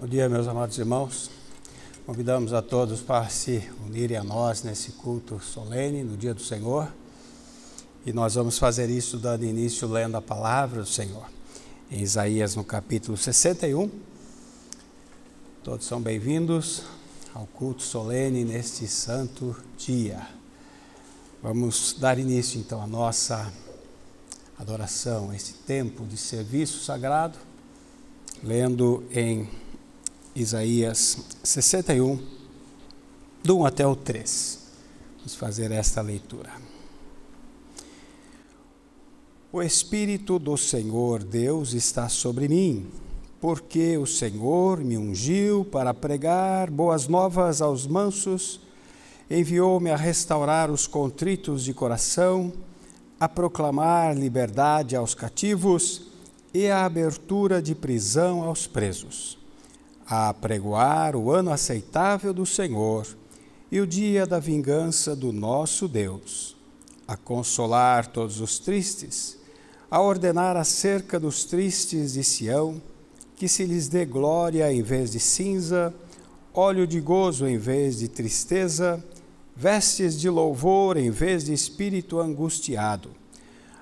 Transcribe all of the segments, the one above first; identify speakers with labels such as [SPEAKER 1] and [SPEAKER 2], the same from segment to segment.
[SPEAKER 1] Bom dia, meus amados irmãos. Convidamos a todos para se unirem a nós nesse culto solene, no dia do Senhor. E nós vamos fazer isso dando início lendo a palavra do Senhor. Em Isaías, no capítulo 61. Todos são bem-vindos ao culto solene neste santo dia. Vamos dar início, então, à nossa adoração, a esse tempo de serviço sagrado, lendo em Isaías 61, do 1 até o 3. Vamos fazer esta leitura. O Espírito do Senhor Deus está sobre mim, porque o Senhor me ungiu para pregar boas novas aos mansos, enviou-me a restaurar os contritos de coração, a proclamar liberdade aos cativos e a abertura de prisão aos presos, a apregoar o ano aceitável do Senhor e o dia da vingança do nosso Deus, a consolar todos os tristes, a ordenar acerca dos tristes de Sião, que se lhes dê glória em vez de cinza, óleo de gozo em vez de tristeza, vestes de louvor em vez de espírito angustiado,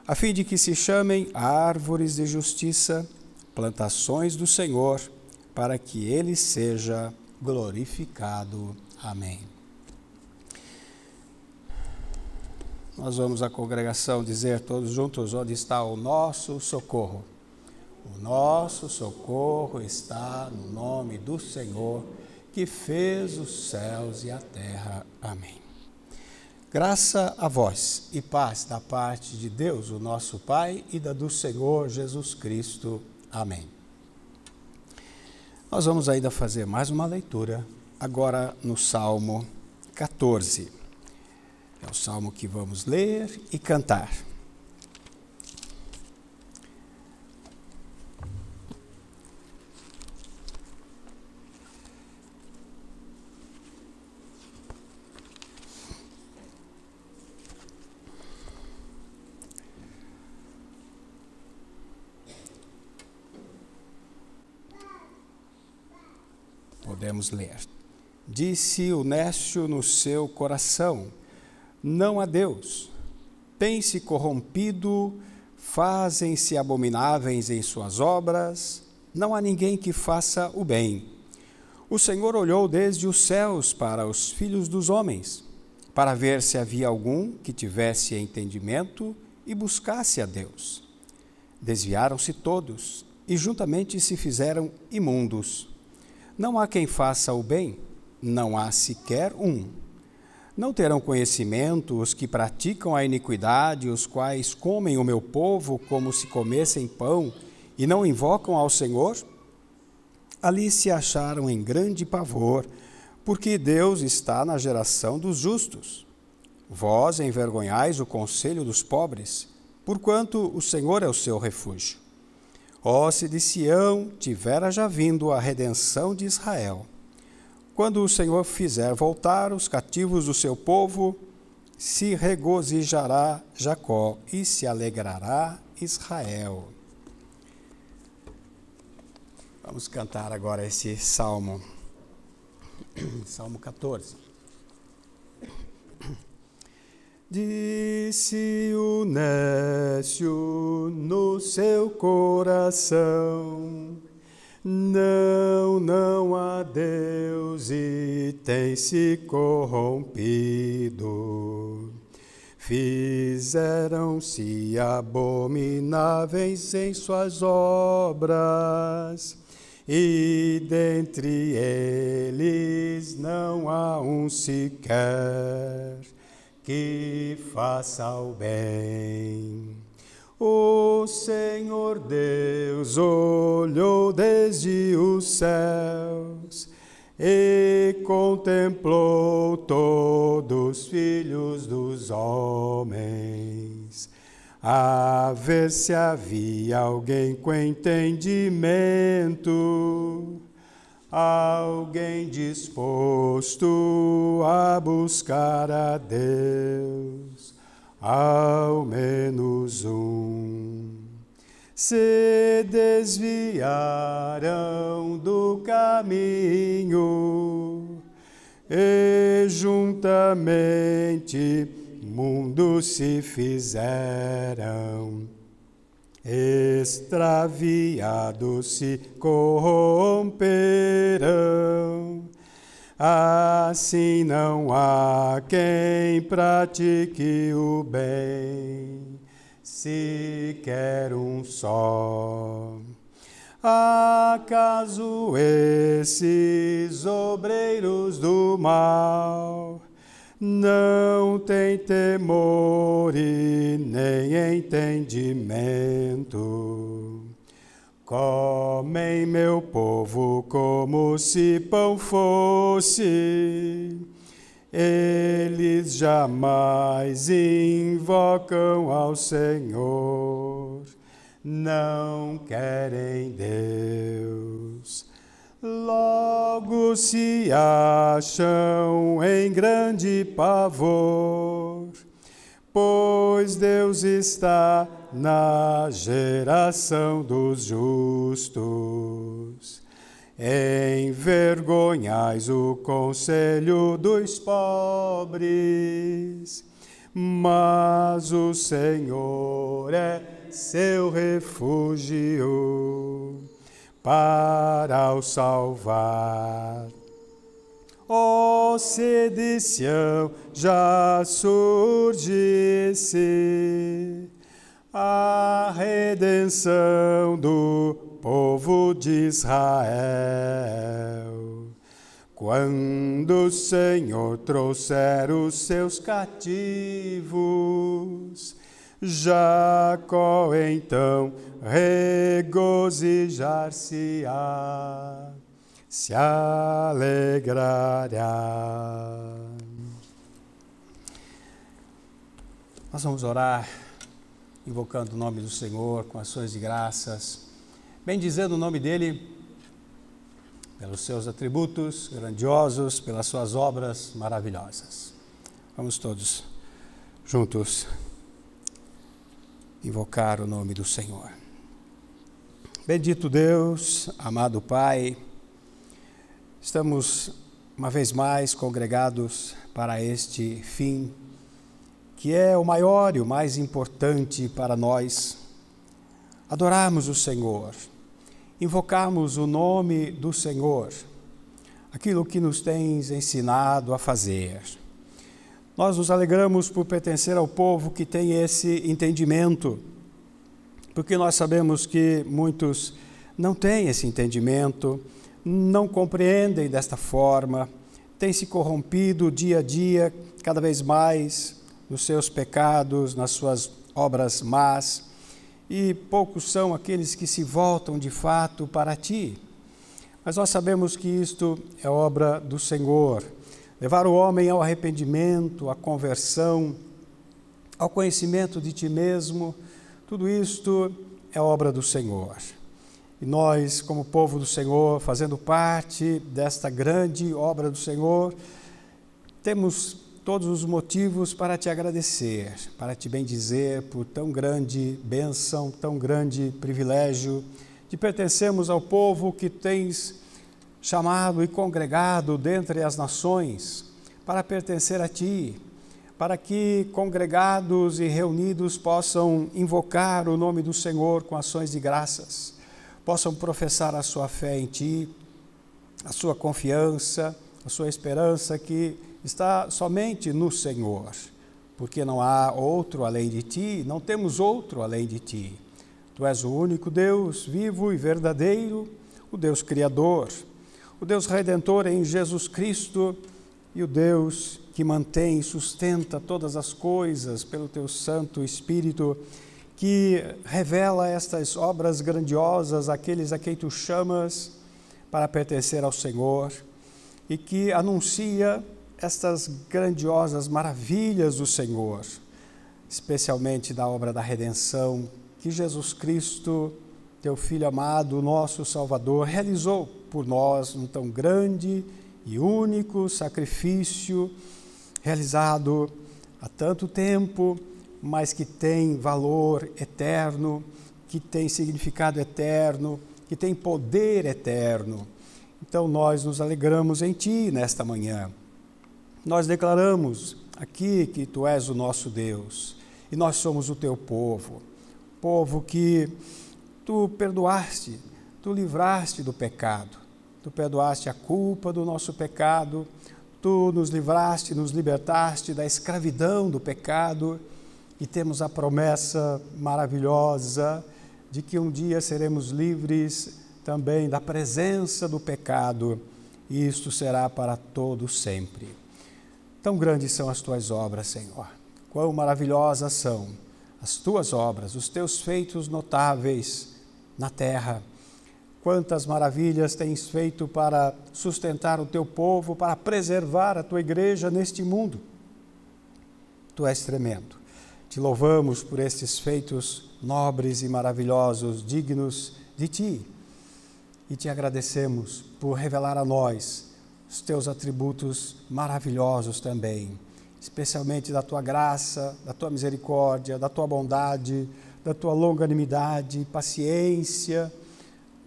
[SPEAKER 1] a fim de que se chamem árvores de justiça, plantações do Senhor, para que ele seja glorificado. Amém. Nós vamos à congregação dizer todos juntos onde está o nosso socorro. O nosso socorro está no nome do Senhor, que fez os céus e a terra. Amém. Graça a vós e paz da parte de Deus, o nosso Pai, e da do Senhor Jesus Cristo. Amém. Nós vamos ainda fazer mais uma leitura, agora no Salmo 14. É o salmo que vamos ler e cantar. Podemos ler. Disse o nécio no seu coração: não há Deus. Tem-se corrompido, fazem-se abomináveis em suas obras, não há ninguém que faça o bem. O Senhor olhou desde os céus para os filhos dos homens, para ver se havia algum que tivesse entendimento e buscasse a Deus. Desviaram-se todos e juntamente se fizeram imundos. Não há quem faça o bem, não há sequer um. Não terão conhecimento os que praticam a iniquidade, os quais comem o meu povo como se comessem pão e não invocam ao Senhor? Ali se acharam em grande pavor, porque Deus está na geração dos justos. Vós envergonhais o conselho dos pobres, porquanto o Senhor é o seu refúgio. Ó, se de Sião tivera já vindo a redenção de Israel. Quando o Senhor fizer voltar os cativos do seu povo, se regozijará Jacó e se alegrará Israel. Vamos cantar agora esse salmo. Salmo 14. Disse o nécio no seu coração: não há Deus, e tem se corrompido. Fizeram-se abomináveis em suas obras, e dentre eles não há um sequer que faça o bem. O Senhor Deus olhou desde os céus e contemplou todos os filhos dos homens, a ver se havia alguém com entendimento, alguém disposto a buscar a Deus, ao menos um. Se desviaram do caminho caminho, e juntamente mundos se fizeram, extraviados se corromperão. Assim não há quem pratique o bem, sequer um só. Acaso esses obreiros do mal não têm temor e nem entendimento? Comem meu povo como se pão fosse. Eles jamais invocam ao Senhor, não querem Deus. Logo se acham em grande pavor, pois Deus está na geração dos justos. Envergonhais o conselho dos pobres, mas o Senhor é seu refúgio para o salvar. Ó sedição, já surgisse a redenção do povo de Israel. Quando o Senhor trouxer os seus cativos, Jacó então regozijar-se-á, se alegrará. Nós vamos orar, invocando o nome do Senhor com ações de graças, bendizendo o nome dEle, pelos seus atributos grandiosos, pelas suas obras maravilhosas. Vamos todos juntos invocar o nome do Senhor. Bendito Deus, amado Pai, estamos uma vez mais congregados para este fim, que é o maior e o mais importante para nós, adorarmos o Senhor, invocarmos o nome do Senhor, aquilo que nos tens ensinado a fazer. Nós nos alegramos por pertencer ao povo que tem esse entendimento, porque nós sabemos que muitos não têm esse entendimento, não compreendem desta forma, têm se corrompido dia a dia, cada vez mais, nos seus pecados, nas suas obras más, e poucos são aqueles que se voltam de fato para Ti. Mas nós sabemos que isto é obra do Senhor, levar o homem ao arrependimento, à conversão, ao conhecimento de Ti mesmo, tudo isto é obra do Senhor. E nós, como povo do Senhor, fazendo parte desta grande obra do Senhor, temos todos os motivos para Te agradecer, para Te bendizer por tão grande bênção, tão grande privilégio de pertencermos ao povo que Tens chamado e congregado dentre as nações para pertencer a Ti, para que congregados e reunidos possam invocar o nome do Senhor com ações de graças, possam professar a sua fé em Ti, a sua confiança, a sua esperança que está somente no Senhor, porque não há outro além de Ti, não temos outro além de Ti. Tu és o único Deus vivo e verdadeiro, o Deus Criador, o Deus Redentor em Jesus Cristo e o Deus que mantém e sustenta todas as coisas pelo Teu Santo Espírito, que revela estas obras grandiosas àqueles a quem Tu chamas para pertencer ao Senhor e que anuncia estas grandiosas maravilhas do Senhor, especialmente da obra da redenção que Jesus Cristo, Teu Filho amado, nosso Salvador, realizou por nós um tão grande e único sacrifício realizado há tanto tempo, mas que tem valor eterno, que tem significado eterno, que tem poder eterno. Então nós nos alegramos em Ti nesta manhã. Nós declaramos aqui que Tu és o nosso Deus e nós somos o Teu povo que Tu perdoaste, Tu livraste do pecado, Tu perdoaste a culpa do nosso pecado, Tu nos livraste, nos libertaste da escravidão do pecado e temos a promessa maravilhosa de que um dia seremos livres também da presença do pecado e isto será para todo sempre. Tão grandes são as Tuas obras, Senhor, quão maravilhosas são as Tuas obras, os Teus feitos notáveis na terra. Quantas maravilhas tens feito para sustentar o Teu povo, para preservar a Tua igreja neste mundo. Tu és tremendo. Te louvamos por estes feitos nobres e maravilhosos, dignos de Ti. E Te agradecemos por revelar a nós os Teus atributos maravilhosos também, especialmente da Tua graça, da Tua misericórdia, da Tua bondade, da Tua longanimidade, paciência.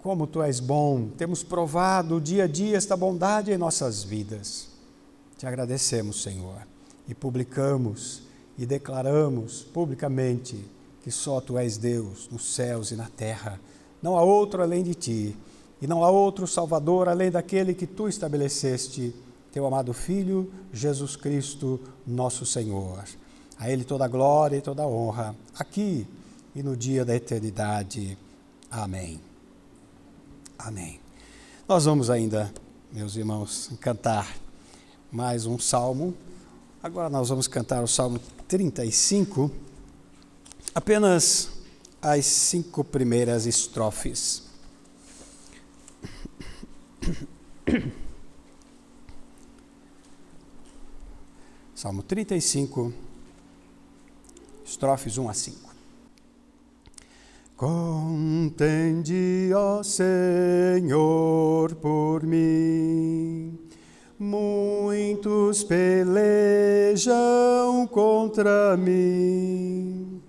[SPEAKER 1] Como Tu és bom, temos provado dia a dia esta bondade em nossas vidas. Te agradecemos, Senhor, e publicamos e declaramos publicamente que só Tu és Deus nos céus e na terra. Não há outro além de Ti, e não há outro Salvador além daquele que Tu estabeleceste, Teu amado Filho, Jesus Cristo, nosso Senhor. A Ele toda a glória e toda a honra, aqui e no dia da eternidade. Amém. Amém. Nós vamos ainda, meus irmãos, cantar mais um salmo. Agora nós vamos cantar o Salmo 35, apenas as 5 primeiras estrofes. Salmo 35, estrofes 1 a 5. Contende, ó Senhor, por mim. Muitos pelejam contra mim.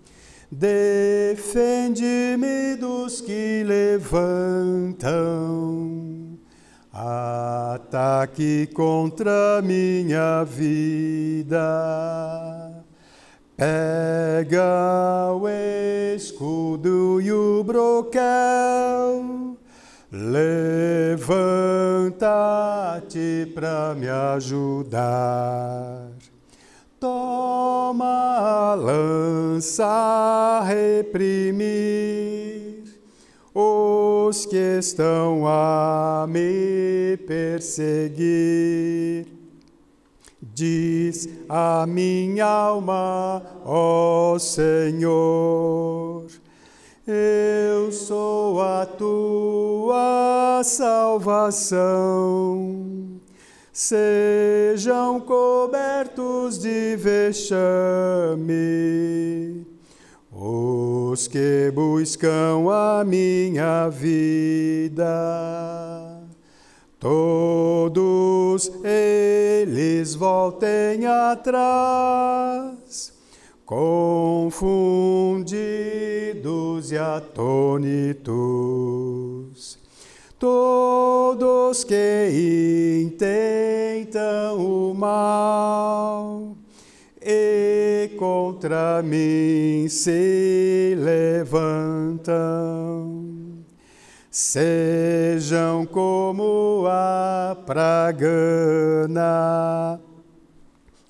[SPEAKER 1] Defende-me dos que levantam ataque contra minha vida. Pega o escudo e o broquel, levanta-te para me ajudar. Toma a lança a reprimir os que estão a me perseguir. Diz a minha alma, ó Senhor, eu sou a tua salvação. Sejam cobertos de vexame os que buscam a minha vida. Todos eles voltem atrás, confundidos e atônitos. Todos que intentam o mal e contra mim se levantam. Sejam como a pragana,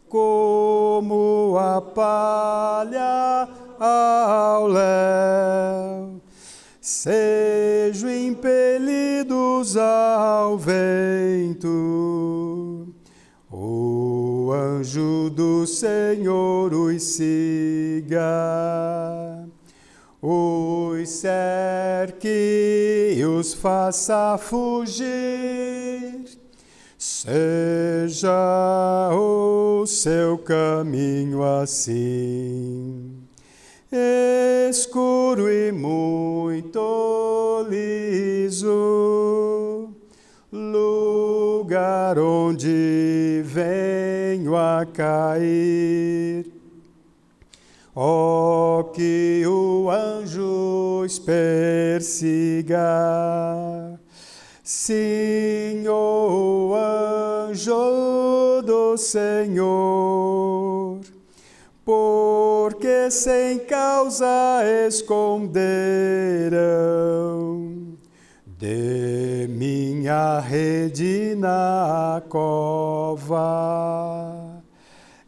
[SPEAKER 1] como a palha ao léu. Sejam impelidos ao vento, o anjo do Senhor os siga. Os cerque e os faça fugir. Seja o seu caminho assim, escuro e muito liso, lugar onde venho a cair. Oh, que o anjo os persiga, Senhor. do Senhor, porque sem causa esconderão de minha rede na cova,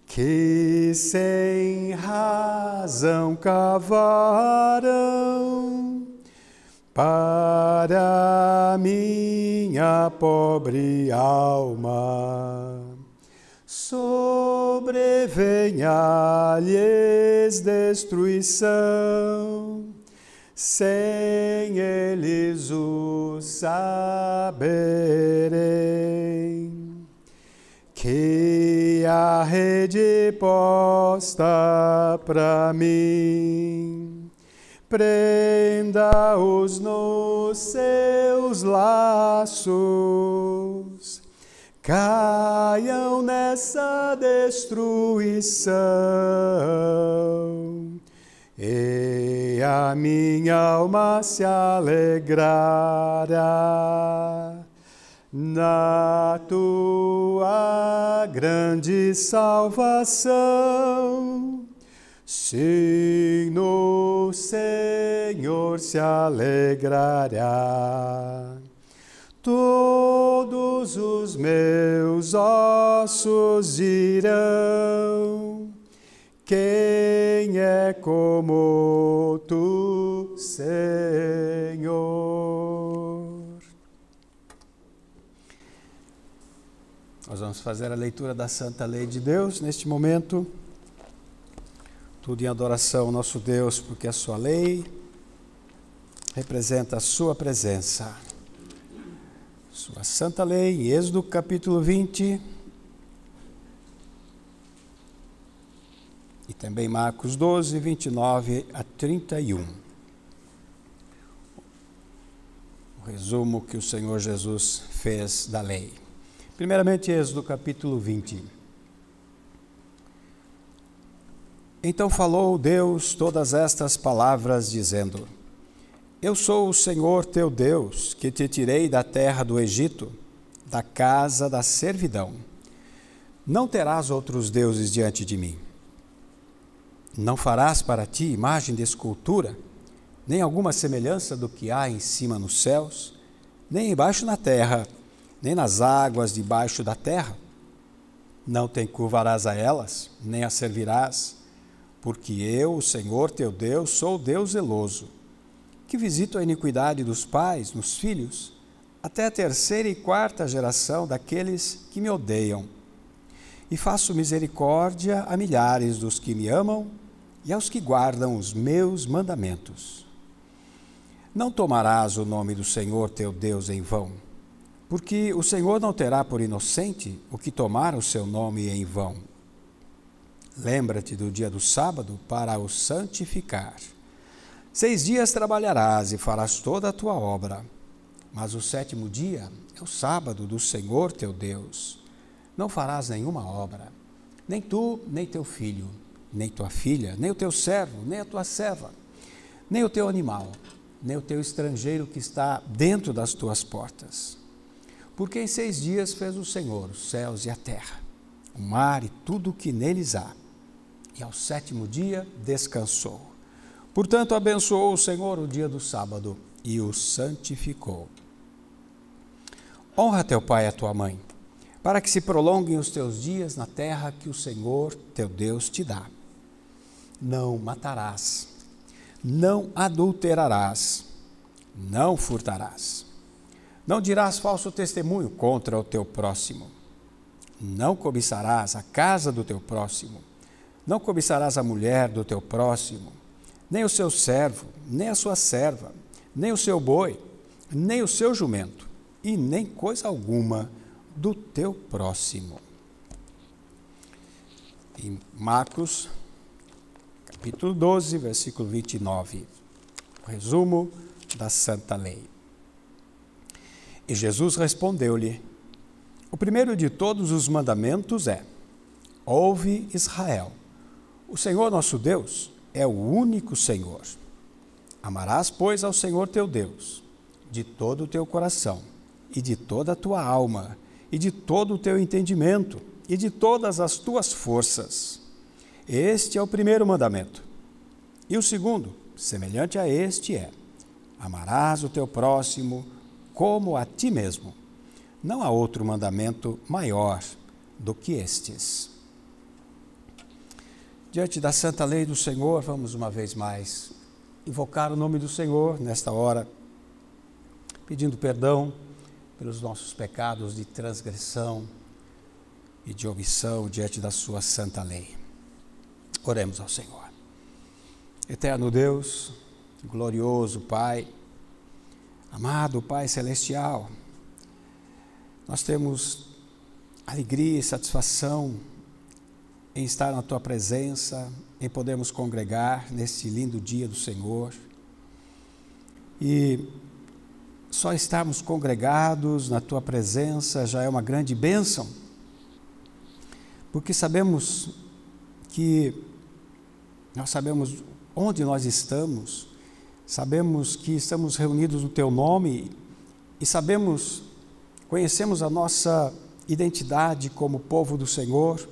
[SPEAKER 1] que sem razão cavaram para minha pobre alma. Sobrevenha-lhes destruição, sem eles o saberem, que a rede posta para mim prenda-os nos seus laços, caiam nessa destruição, e a minha alma se alegrará na tua grande salvação. Sim, no Senhor se alegrará todos os meus ossos dirão: quem é como tu, Senhor? Nós vamos fazer a leitura da Santa Lei de Deus neste momento. Tudo em adoração ao nosso Deus, porque a sua lei representa a sua presença. Sua Santa Lei, em Êxodo capítulo 20, e também Marcos 12, 29 a 31. O resumo que o Senhor Jesus fez da lei. Primeiramente, Êxodo capítulo 20. Então falou Deus todas estas palavras, dizendo: Eu sou o Senhor teu Deus, que te tirei da terra do Egito, da casa da servidão. Não terás outros deuses diante de mim. Não farás para ti imagem de escultura, nem alguma semelhança do que há em cima nos céus, nem embaixo na terra, nem nas águas debaixo da terra. Não te encurvarás a elas, nem as servirás, porque eu, o Senhor teu Deus, sou Deus zeloso, que visito a iniquidade dos pais nos filhos, até a terceira e quarta geração daqueles que me odeiam. E faço misericórdia a milhares dos que me amam e aos que guardam os meus mandamentos. Não tomarás o nome do Senhor teu Deus em vão, porque o Senhor não terá por inocente o que tomar o seu nome em vão. Lembra-te do dia do sábado para o santificar. 6 dias trabalharás e farás toda a tua obra, mas o 7º dia é o sábado do Senhor teu Deus. Não farás nenhuma obra, nem tu, nem teu filho, nem tua filha, nem o teu servo, nem a tua serva, nem o teu animal, nem o teu estrangeiro que está dentro das tuas portas. Porque em 6 dias fez o Senhor os céus e a terra, o mar e tudo o que neles há, e ao 7º dia descansou. Portanto, abençoou o Senhor o dia do sábado e o santificou. Honra teu pai e a tua mãe, para que se prolonguem os teus dias na terra que o Senhor teu Deus te dá. Não matarás, não adulterarás, não furtarás, não dirás falso testemunho contra o teu próximo, não cobiçarás a casa do teu próximo, não cobiçarás a mulher do teu próximo, nem o seu servo, nem a sua serva, nem o seu boi, nem o seu jumento, e nem coisa alguma do teu próximo. Em Marcos, capítulo 12, versículo 29, o resumo da Santa Lei. E Jesus respondeu-lhe: O primeiro de todos os mandamentos é: Ouve, Israel, o Senhor nosso Deus é o único Senhor. Amarás, pois, ao Senhor teu Deus, de todo o teu coração, e de toda a tua alma, e de todo o teu entendimento, e de todas as tuas forças. Este é o primeiro mandamento. E o segundo, semelhante a este, é: amarás o teu próximo como a ti mesmo. Não há outro mandamento maior do que estes. Diante da santa lei do Senhor, vamos uma vez mais invocar o nome do Senhor nesta hora, pedindo perdão pelos nossos pecados de transgressão e de omissão diante da sua santa lei. Oremos ao Senhor. Eterno Deus, glorioso Pai, amado Pai Celestial, nós temos alegria e satisfação em estar na Tua presença, em podermos congregar neste lindo dia do Senhor. E só estarmos congregados na Tua presença já é uma grande bênção, porque sabemos onde nós estamos, sabemos que estamos reunidos no Teu nome e conhecemos a nossa identidade como povo do Senhor,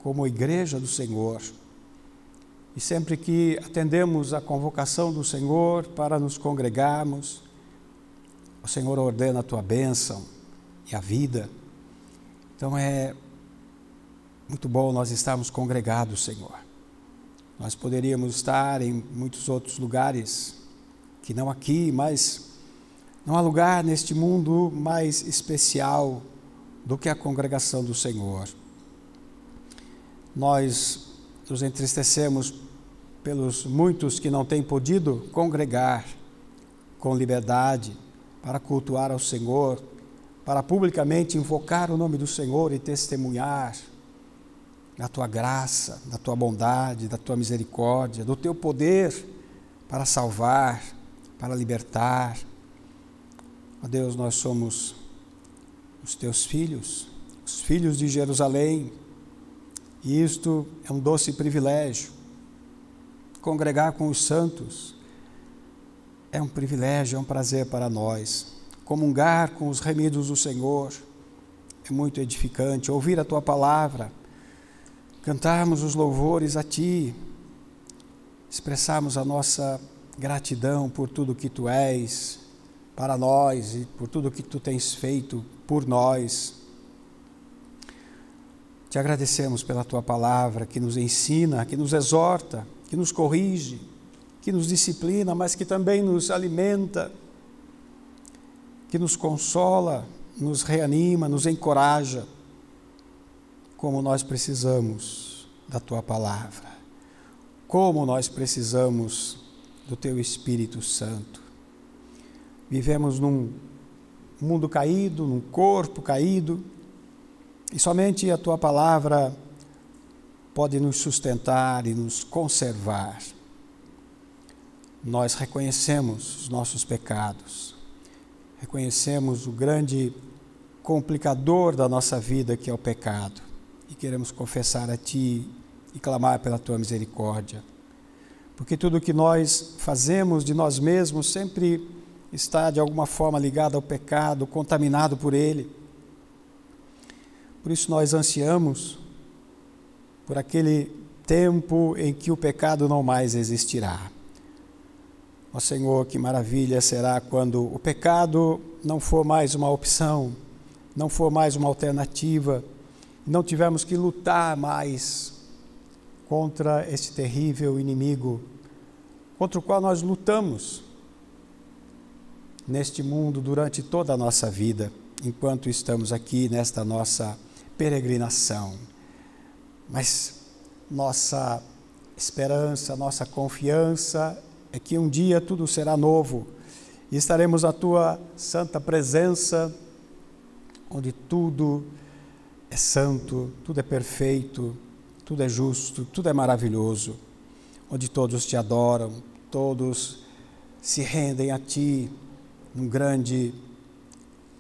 [SPEAKER 1] como igreja do Senhor. E sempre que atendemos a convocação do Senhor para nos congregarmos, o Senhor ordena a Tua bênção e a vida. Então é muito bom nós estarmos congregados, Senhor. Nós poderíamos estar em muitos outros lugares, que não aqui, mas não há lugar neste mundo mais especial do que a congregação do Senhor. Nós nos entristecemos pelos muitos que não têm podido congregar com liberdade para cultuar ao Senhor, para publicamente invocar o nome do Senhor e testemunhar da Tua graça, da Tua bondade, da Tua misericórdia, do Teu poder para salvar, para libertar. Ó Deus, nós somos os Teus filhos, os filhos de Jerusalém, e isto é um doce privilégio. Congregar com os santos é um privilégio, é um prazer para nós. Comungar com os remidos do Senhor é muito edificante. Ouvir a Tua palavra, cantarmos os louvores a Ti, expressarmos a nossa gratidão por tudo que Tu és para nós e por tudo que Tu tens feito por nós. Te agradecemos pela Tua palavra que nos ensina, que nos exorta, que nos corrige, que nos disciplina, mas que também nos alimenta, que nos consola, nos reanima, nos encoraja. Como nós precisamos da Tua palavra, como nós precisamos do Teu Espírito Santo. Vivemos num mundo caído, num corpo caído, e somente a Tua palavra pode nos sustentar e nos conservar. Nós reconhecemos os nossos pecados, reconhecemos o grande complicador da nossa vida, que é o pecado, e queremos confessar a Ti e clamar pela Tua misericórdia, porque tudo o que nós fazemos de nós mesmos sempre está de alguma forma ligado ao pecado, contaminado por ele. Por isso nós ansiamos por aquele tempo em que o pecado não mais existirá. Ó Senhor, que maravilha será quando o pecado não for mais uma opção, não for mais uma alternativa, não tivermos que lutar mais contra este terrível inimigo, contra o qual nós lutamos neste mundo durante toda a nossa vida, enquanto estamos aqui nesta nossa peregrinação. Mas nossa esperança, nossa confiança é que um dia tudo será novo e estaremos à Tua santa presença, onde tudo é santo, tudo é perfeito, tudo é justo, tudo é maravilhoso, onde todos Te adoram, todos se rendem a Ti num grande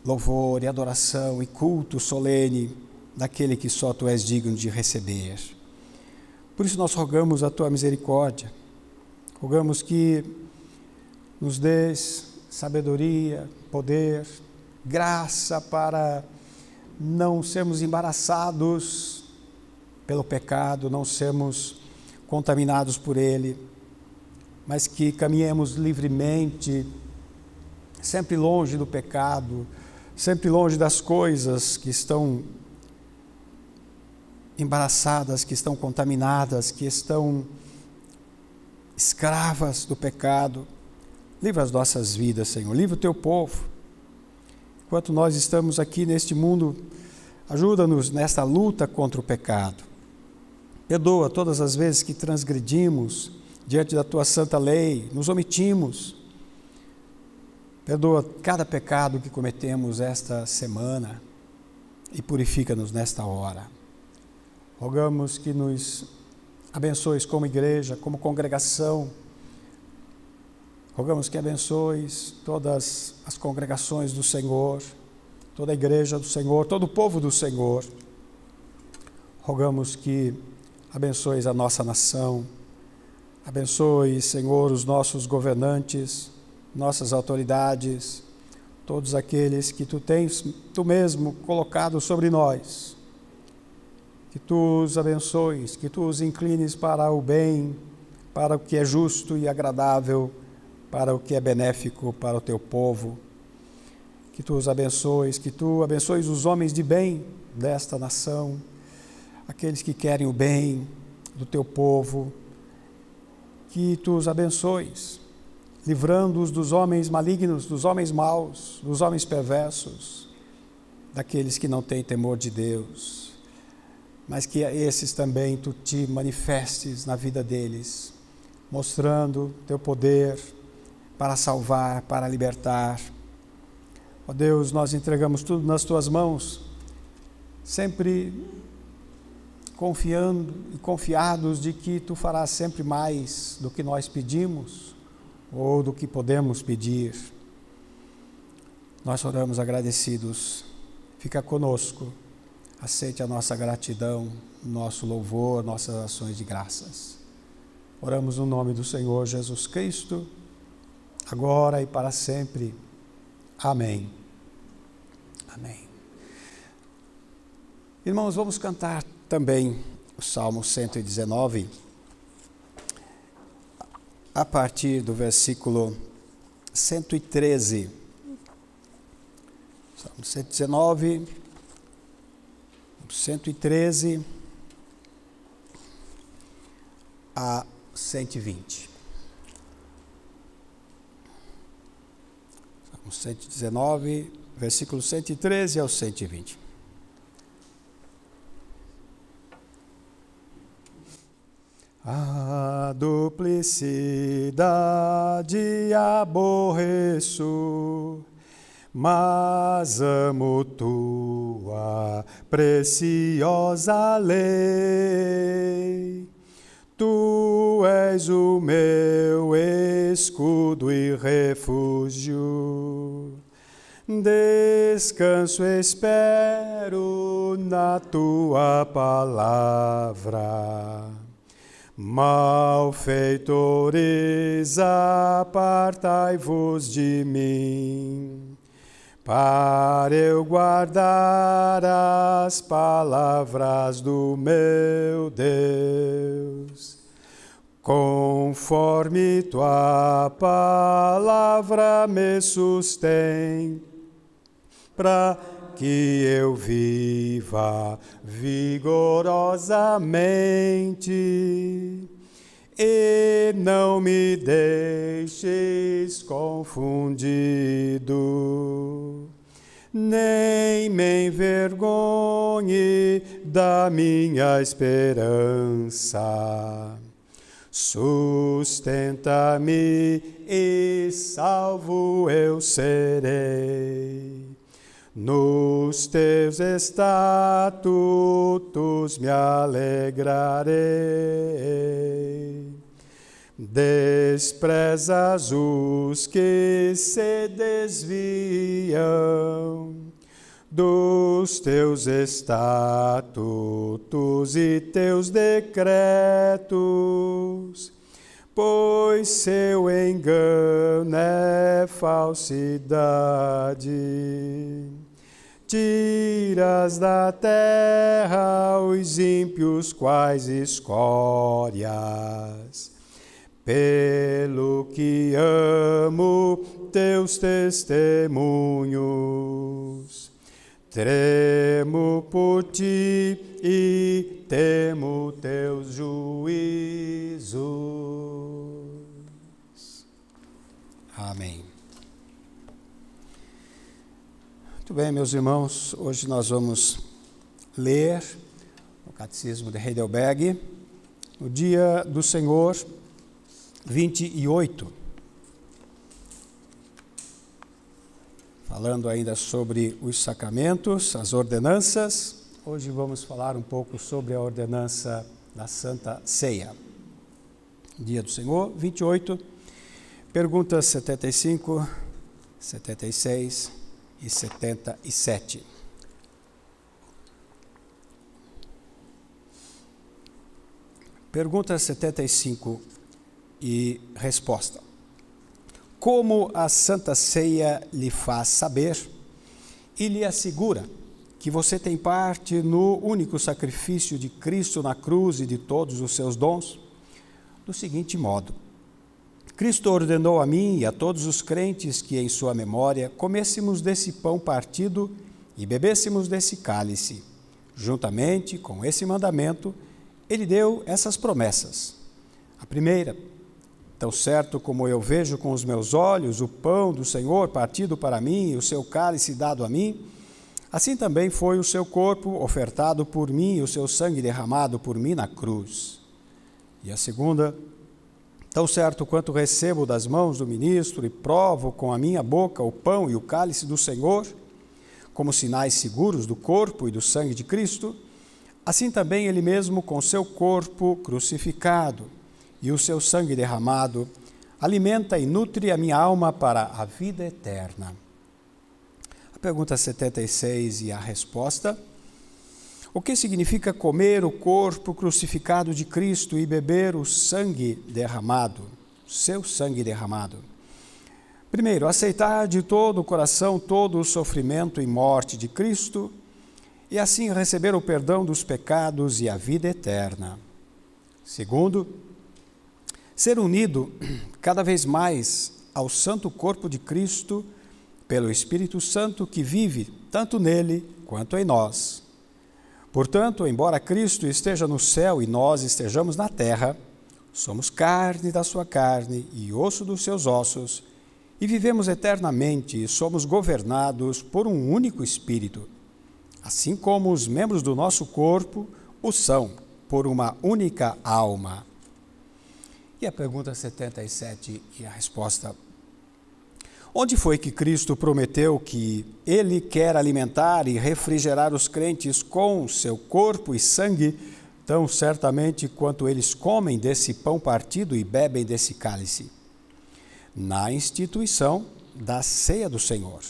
[SPEAKER 1] louvor e adoração e culto solene daquele que só Tu és digno de receber. Por isso nós rogamos a Tua misericórdia, rogamos que nos dês sabedoria, poder, graça para não sermos embaraçados pelo pecado, não sermos contaminados por ele, mas que caminhemos livremente, sempre longe do pecado, sempre longe das coisas que estão embaraçadas, que estão contaminadas, que estão escravas do pecado. Livra as nossas vidas, Senhor, livra o teu povo. Enquanto nós estamos aqui neste mundo, ajuda-nos nesta luta contra o pecado. Perdoa todas as vezes que transgredimos diante da tua santa lei, nos omitimos. Perdoa cada pecado que cometemos esta semana e purifica-nos nesta hora. Rogamos que nos abençoes como igreja, como congregação. Rogamos que abençoes todas as congregações do Senhor, toda a igreja do Senhor, todo o povo do Senhor. Rogamos que abençoes a nossa nação. Abençoe, Senhor, os nossos governantes, nossas autoridades, todos aqueles que tu mesmo colocado sobre nós. Que tu os abençoes, que tu os inclines para o bem, para o que é justo e agradável, para o que é benéfico para o teu povo. Que tu os abençoes, que tu abençoes os homens de bem desta nação, aqueles que querem o bem do teu povo. Que tu os abençoes, livrando-os dos homens malignos, dos homens maus, dos homens perversos, daqueles que não têm temor de Deus. Mas que a esses também tu te manifestes na vida deles, mostrando teu poder para salvar, para libertar. Ó Deus, nós entregamos tudo nas tuas mãos, sempre confiando e confiados de que tu farás sempre mais do que nós pedimos ou do que podemos pedir. Nós oramos agradecidos. Fica conosco. Aceite a nossa gratidão, nosso louvor, nossas ações de graças. Oramos no nome do Senhor Jesus Cristo, agora e para sempre. Amém. Amém. Irmãos, vamos cantar também o Salmo 119, a partir do versículo 113. Salmo 119, 113 a 120. Salmo 119, versículo 113 ao 120. A duplicidade aborreço, mas amo tua preciosa lei. Tu és o meu escudo e refúgio. Descanso espero na tua palavra. Malfeitores, apartai-vos de mim, para eu guardar as palavras do meu Deus. Conforme tua palavra me sustém, para que eu viva vigorosamente e não me deixes confundido, nem me envergonhe da minha esperança. Sustenta-me e salvo eu serei. Nos teus estatutos me alegrarei. Desprezas os que se desviam dos teus estatutos e teus decretos, pois seu engano é falsidade. tiras da terra os ímpios quais escórias. Pelo que amo teus testemunhos, tremo por ti e temo teus juízos. Amém. Muito bem, meus irmãos, hoje nós vamos ler o Catecismo de Heidelberg, no Dia do Senhor 28. Falando ainda sobre os sacramentos, as ordenanças, hoje vamos falar um pouco sobre a ordenança da Santa Ceia. Dia do Senhor 28, perguntas 75, 76 e 77. Pergunta 75 e resposta. Como a Santa Ceia lhe faz saber e lhe assegura que você tem parte no único sacrifício de Cristo na cruz e de todos os seus dons? Do seguinte modo: Cristo ordenou a mim e a todos os crentes que, em sua memória, comêssemos desse pão partido e bebêssemos desse cálice. Juntamente com esse mandamento, ele deu essas promessas. A primeira: tão certo como eu vejo com os meus olhos o pão do Senhor partido para mim e o seu cálice dado a mim, assim também foi o seu corpo ofertado por mim e o seu sangue derramado por mim na cruz. E a segunda: tão certo quanto recebo das mãos do ministro e provo com a minha boca o pão e o cálice do Senhor, como sinais seguros do corpo e do sangue de Cristo, assim também ele mesmo com seu corpo crucificado e o seu sangue derramado, alimenta e nutre a minha alma para a vida eterna. A pergunta 76 e a resposta. O que significa comer o corpo crucificado de Cristo e beber o sangue derramado, seu sangue derramado? Primeiro, aceitar de todo o coração todo o sofrimento e morte de Cristo e assim receber o perdão dos pecados e a vida eterna. Segundo, ser unido cada vez mais ao santo corpo de Cristo pelo Espírito Santo que vive tanto nele quanto em nós. Portanto, embora Cristo esteja no céu e nós estejamos na terra, somos carne da sua carne e osso dos seus ossos, e vivemos eternamente e somos governados por um único Espírito, assim como os membros do nosso corpo o são por uma única alma. E a pergunta 77 e a resposta. Onde foi que Cristo prometeu que Ele quer alimentar e refrigerar os crentes com seu corpo e sangue, tão certamente quanto eles comem desse pão partido e bebem desse cálice? Na instituição da ceia do Senhor,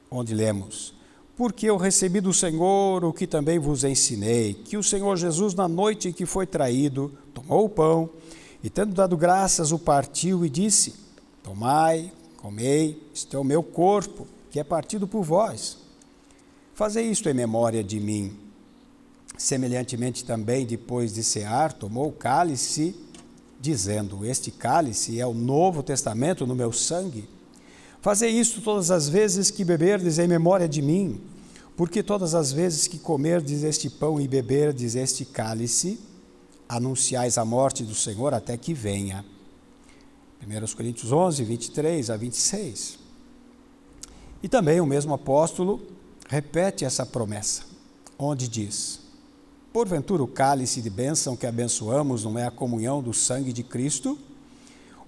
[SPEAKER 1] onde lemos: porque eu recebi do Senhor o que também vos ensinei, que o Senhor Jesus, na noite em que foi traído, tomou o pão e, tendo dado graças, o partiu e disse: tomai, comei, isto é o meu corpo, que é partido por vós. Fazei isto em memória de mim. Semelhantemente também, depois de cear, tomou o cálice, dizendo: este cálice é o novo testamento no meu sangue. Fazei isto todas as vezes que beberdes em memória de mim, porque todas as vezes que comerdes este pão e beberdes este cálice, anunciais a morte do Senhor até que venha. 1 Coríntios 11, 23 a 26. E também o mesmo apóstolo repete essa promessa, onde diz: porventura o cálice de bênção que abençoamos não é a comunhão do sangue de Cristo?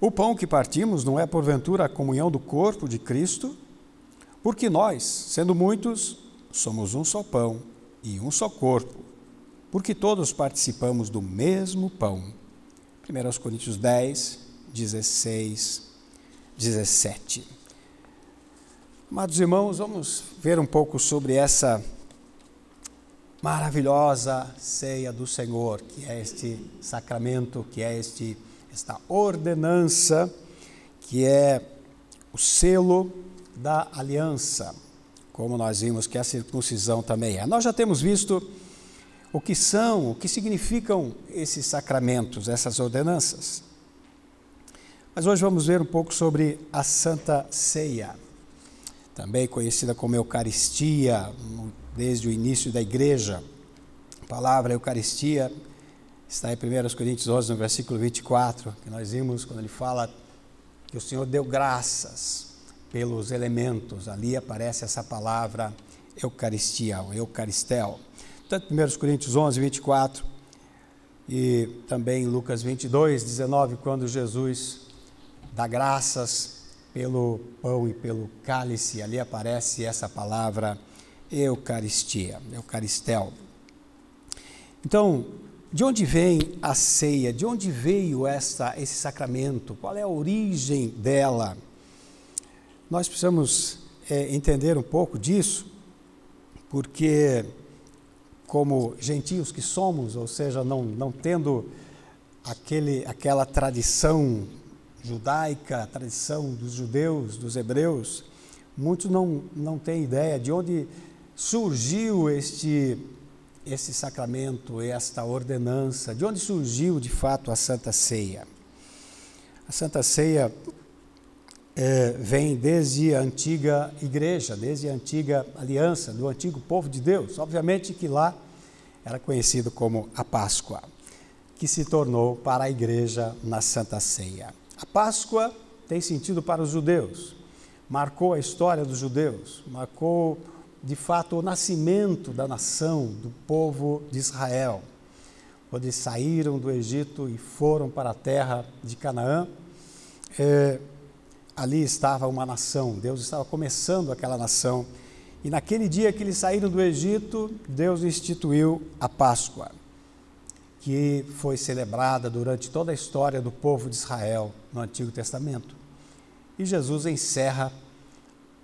[SPEAKER 1] O pão que partimos não é porventura a comunhão do corpo de Cristo? Porque nós, sendo muitos, somos um só pão e um só corpo, porque todos participamos do mesmo pão. 1 Coríntios 10, 16, 17. Amados irmãos, vamos ver um pouco sobre essa maravilhosa ceia do Senhor, que é este sacramento, que é esta ordenança, que é o selo da aliança, como nós vimos que a circuncisão também é. Nós já temos visto o que são, o que significam esses sacramentos, essas ordenanças. Mas hoje vamos ver um pouco sobre a Santa Ceia, também conhecida como Eucaristia, desde o início da Igreja. A palavra Eucaristia está em 1 Coríntios 11, no versículo 24, que nós vimos quando ele fala que o Senhor deu graças pelos elementos. Ali aparece essa palavra Eucaristia, ou Eucaristel. Tanto 1 Coríntios 11, 24, e também Lucas 22, 19, quando Jesus dá graças pelo pão e pelo cálice, ali aparece essa palavra Eucaristia, Eucaristel. Então, de onde vem a ceia? De onde veio esse sacramento? Qual é a origem dela? Nós precisamos entender um pouco disso, porque como gentios que somos, ou seja, não tendo aquela tradição judaica, tradição dos judeus, dos hebreus, muitos não têm ideia de onde surgiu esse sacramento, esta ordenança, de onde surgiu de fato a Santa Ceia. A Santa Ceia vem desde a antiga igreja, desde a antiga aliança, do antigo povo de Deus. Obviamente que lá era conhecido como a Páscoa, que se tornou para a igreja na Santa Ceia. A Páscoa tem sentido para os judeus, marcou a história dos judeus, marcou de fato o nascimento da nação, do povo de Israel. Quando eles saíram do Egito e foram para a terra de Canaã, ali estava uma nação, Deus estava começando aquela nação. E naquele dia que eles saíram do Egito, Deus instituiu a Páscoa, que foi celebrada durante toda a história do povo de Israel no Antigo Testamento. E Jesus encerra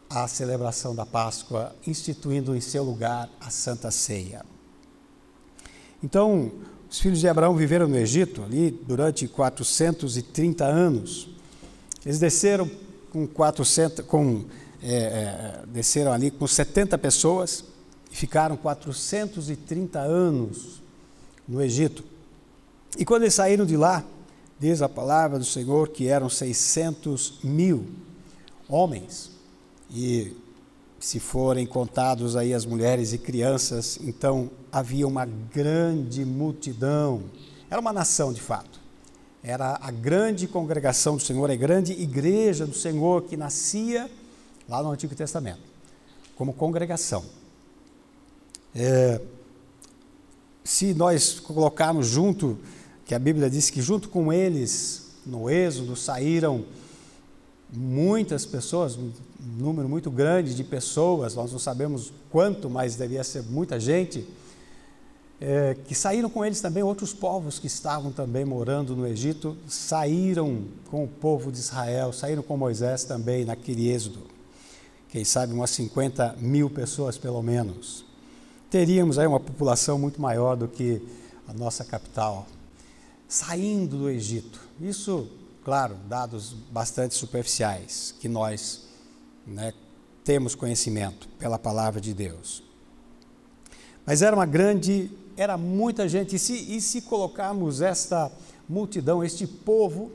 [SPEAKER 1] a celebração da Páscoa, instituindo em seu lugar a Santa Ceia. Então, os filhos de Abraão viveram no Egito ali durante 430 anos. Eles desceram desceram ali com 70 pessoas e ficaram 430 anos no Egito. E quando eles saíram de lá, diz a palavra do Senhor que eram 600.000 homens. E se forem contados aí as mulheres e crianças, então havia uma grande multidão. Era uma nação de fato. Era a grande congregação do Senhor, a grande igreja do Senhor que nascia lá no Antigo Testamento, como congregação. Se nós colocarmos junto, que a Bíblia diz que junto com eles, no Êxodo, saíram muitas pessoas, um número muito grande de pessoas, nós não sabemos quanto, mas devia ser muita gente, que saíram com eles também outros povos que estavam também morando no Egito, saíram com o povo de Israel, saíram com Moisés também naquele Êxodo. Quem sabe umas 50.000 pessoas pelo menos. Teríamos aí uma população muito maior do que a nossa capital, saindo do Egito. Isso, claro, dados bastante superficiais, que nós temos conhecimento pela palavra de Deus. Mas era muita gente, e se colocarmos esta multidão, este povo,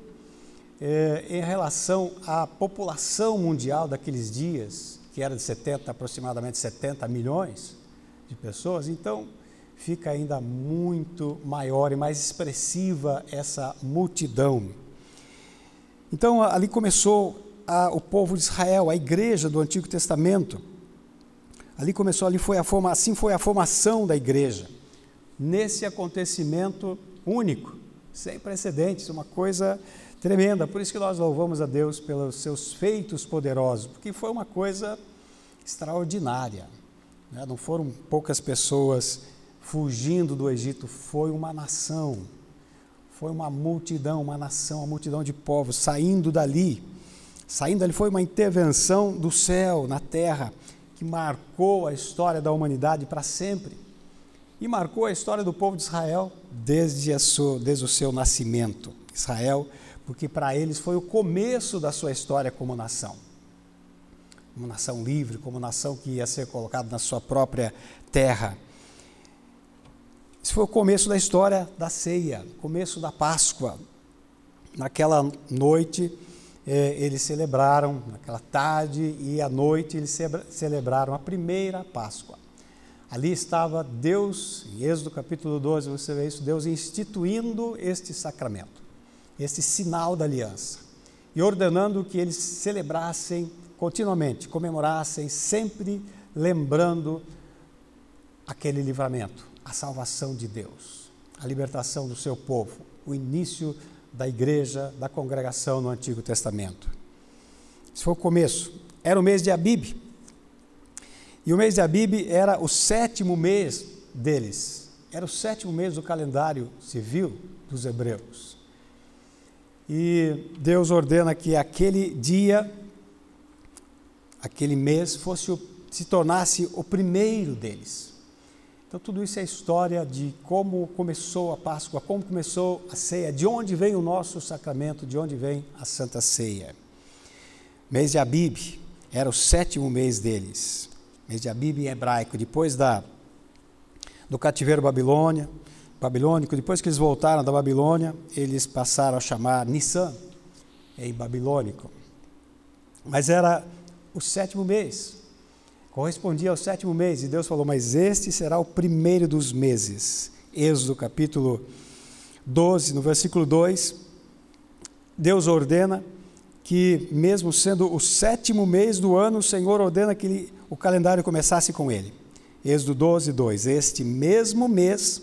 [SPEAKER 1] em relação à população mundial daqueles dias, que era de aproximadamente 70 milhões de pessoas, então fica ainda muito maior e mais expressiva essa multidão. Então ali começou o povo de Israel, a igreja do Antigo Testamento. Assim foi a formação da igreja, nesse acontecimento único, sem precedentes, uma coisa tremenda. Por isso que nós louvamos a Deus pelos seus feitos poderosos, porque foi uma coisa extraordinária. Não foram poucas pessoas fugindo do Egito, foi uma nação, foi uma multidão, uma nação, uma multidão de povos saindo dali. Foi uma intervenção do céu na terra, que marcou a história da humanidade para sempre. E marcou a história do povo de Israel desde o seu nascimento. Israel, porque para eles foi o começo da sua história como nação. como nação livre, como nação que ia ser colocada na sua própria terra. Esse foi o começo da história da ceia, começo da Páscoa. Naquela noite, eles celebraram, naquela tarde e à noite, eles celebraram a primeira Páscoa. Ali estava Deus, em Êxodo capítulo 12, você vê isso, Deus instituindo este sacramento, este sinal da aliança, e ordenando que eles celebrassem continuamente, comemorassem, sempre lembrando aquele livramento, a salvação de Deus, a libertação do seu povo, o início da igreja, da congregação no Antigo Testamento. Esse foi o começo. Era o mês de Abib. E o mês de Abib era o 7º mês deles. Era o 7º mês do calendário civil dos hebreus. E Deus ordena que aquele dia, aquele mês, se tornasse o primeiro deles. Então, tudo isso é a história de como começou a Páscoa, como começou a ceia, de onde vem o nosso sacramento, de onde vem a Santa Ceia. Mês de Abib era o 7º mês deles. Mês de Abib em hebraico, depois do cativeiro babilônico, depois que eles voltaram da Babilônia, eles passaram a chamar Nissan, em babilônico. Mas era o 7º mês, correspondia ao 7º mês, e Deus falou, mas este será o primeiro dos meses. Êxodo capítulo 12, no versículo 2, Deus ordena que, mesmo sendo o 7º mês do ano, o Senhor ordena que o calendário começasse com ele. Êxodo 12, 2. Este mesmo mês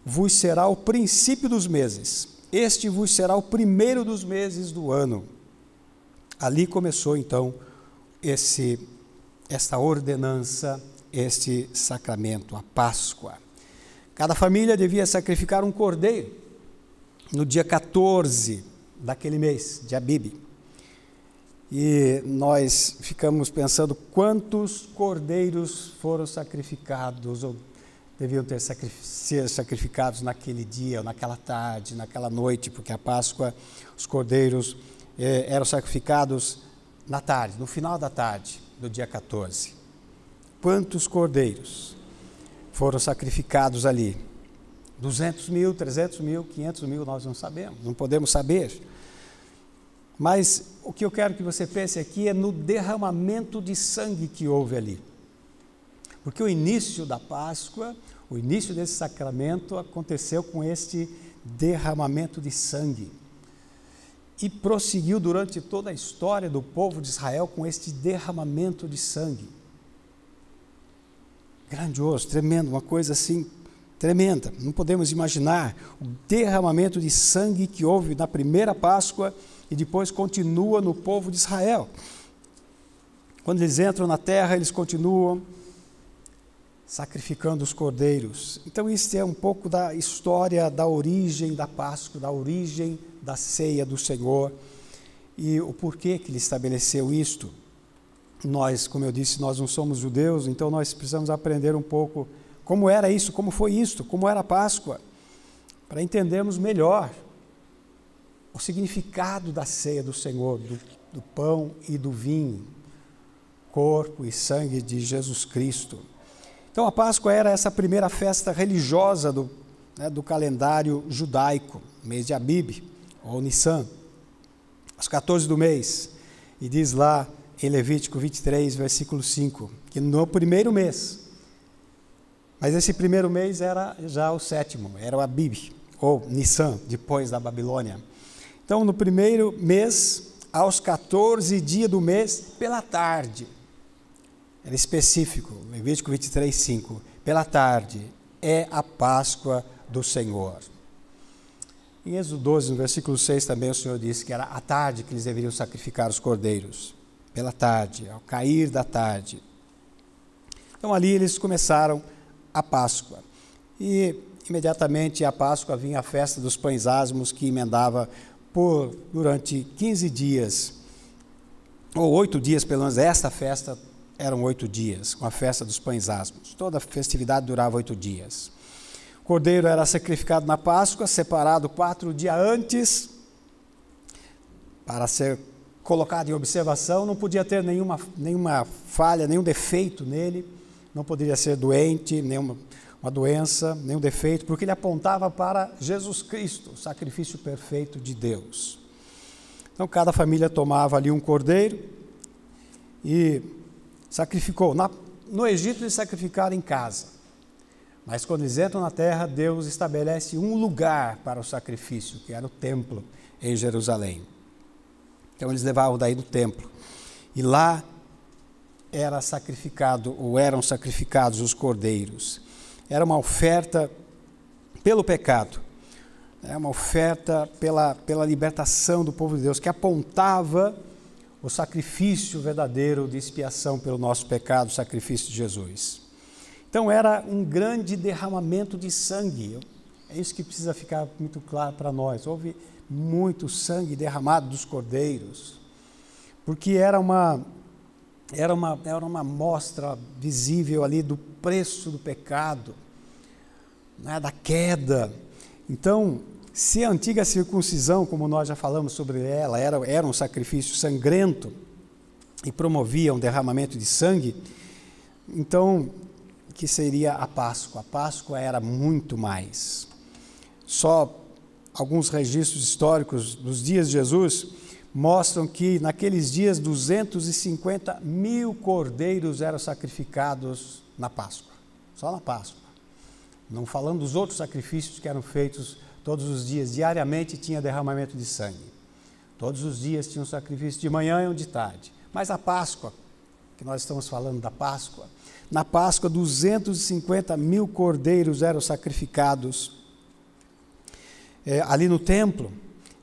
[SPEAKER 1] vos será o princípio dos meses. Este vos será o primeiro dos meses do ano. Ali começou, então, esta ordenança, este sacramento, a Páscoa. Cada família devia sacrificar um cordeiro no dia 14 daquele mês de Abib. E nós ficamos pensando quantos cordeiros foram sacrificados ou deviam ser sacrificados naquele dia, ou naquela tarde, naquela noite, porque a Páscoa, os cordeiros eram sacrificados na tarde, no final da tarde do dia 14. Quantos cordeiros foram sacrificados ali? 200 mil, 300 mil, 500 mil, nós não sabemos, não podemos saber. Mas o que eu quero que você pense aqui é no derramamento de sangue que houve ali. Porque o início da Páscoa, o início desse sacramento aconteceu com este derramamento de sangue. E prosseguiu durante toda a história do povo de Israel com este derramamento de sangue. Grandioso, tremendo, uma coisa assim tremenda. Não podemos imaginar o derramamento de sangue que houve na primeira Páscoa e depois continua no povo de Israel. Quando eles entram na terra, eles continuam sacrificando os cordeiros. Então, isso é um pouco da história da origem da Páscoa, da origem da ceia do Senhor e o porquê que ele estabeleceu isto. Nós, como eu disse, nós não somos judeus, então nós precisamos aprender um pouco como era isso, como foi isto, como era a Páscoa, para entendermos melhor o significado da ceia do Senhor, do pão e do vinho, corpo e sangue de Jesus Cristo. Então a Páscoa era essa primeira festa religiosa do calendário judaico, mês de Abib, ou Nissan, aos 14 do mês, e diz lá em Levítico 23, versículo 5, que no primeiro mês, mas esse primeiro mês era já o 7º, era o Abib, ou Nissan, depois da Babilônia. Então, no primeiro mês, aos 14 dias do mês, pela tarde, era específico, Levítico 23, 5, pela tarde, é a Páscoa do Senhor. Em Êxodo 12, no versículo 6, também o Senhor disse que era à tarde que eles deveriam sacrificar os cordeiros, pela tarde, ao cair da tarde. Então, ali eles começaram a Páscoa. E, imediatamente, a Páscoa vinha a festa dos pães asmos, que emendava durante 15 dias, ou 8 dias, pelo menos, esta festa eram 8 dias, com a festa dos pães asmos. Toda a festividade durava 8 dias. O cordeiro era sacrificado na Páscoa, separado 4 dias antes, para ser colocado em observação, não podia ter nenhuma falha, nenhum defeito nele, não poderia ser doente, nenhuma doença, nenhum defeito, porque ele apontava para Jesus Cristo, o sacrifício perfeito de Deus. Então, cada família tomava ali um cordeiro e sacrificou. No Egito, eles sacrificaram em casa, mas quando eles entram na terra, Deus estabelece um lugar para o sacrifício, que era o templo em Jerusalém. Então, eles levavam daí do templo, e lá eram sacrificados os cordeiros. Era uma oferta pelo pecado, uma oferta pela libertação do povo de Deus, que apontava o sacrifício verdadeiro de expiação pelo nosso pecado, o sacrifício de Jesus. Então era um grande derramamento de sangue, é isso que precisa ficar muito claro para nós. Houve muito sangue derramado dos cordeiros, porque era uma mostra visível ali do preço do pecado, né, da queda. Então, se a antiga circuncisão, como nós já falamos sobre ela, era um sacrifício sangrento e promovia um derramamento de sangue, então, que seria a Páscoa? A Páscoa era muito mais. Só alguns registros históricos dos dias de Jesus mostram que naqueles dias 250 mil cordeiros eram sacrificados na Páscoa, só na Páscoa. Não falando dos outros sacrifícios que eram feitos todos os dias, diariamente tinha derramamento de sangue. Todos os dias tinha um sacrifício de manhã e um de tarde. Mas a Páscoa, que nós estamos falando da Páscoa, na Páscoa 250 mil cordeiros eram sacrificados ali no templo.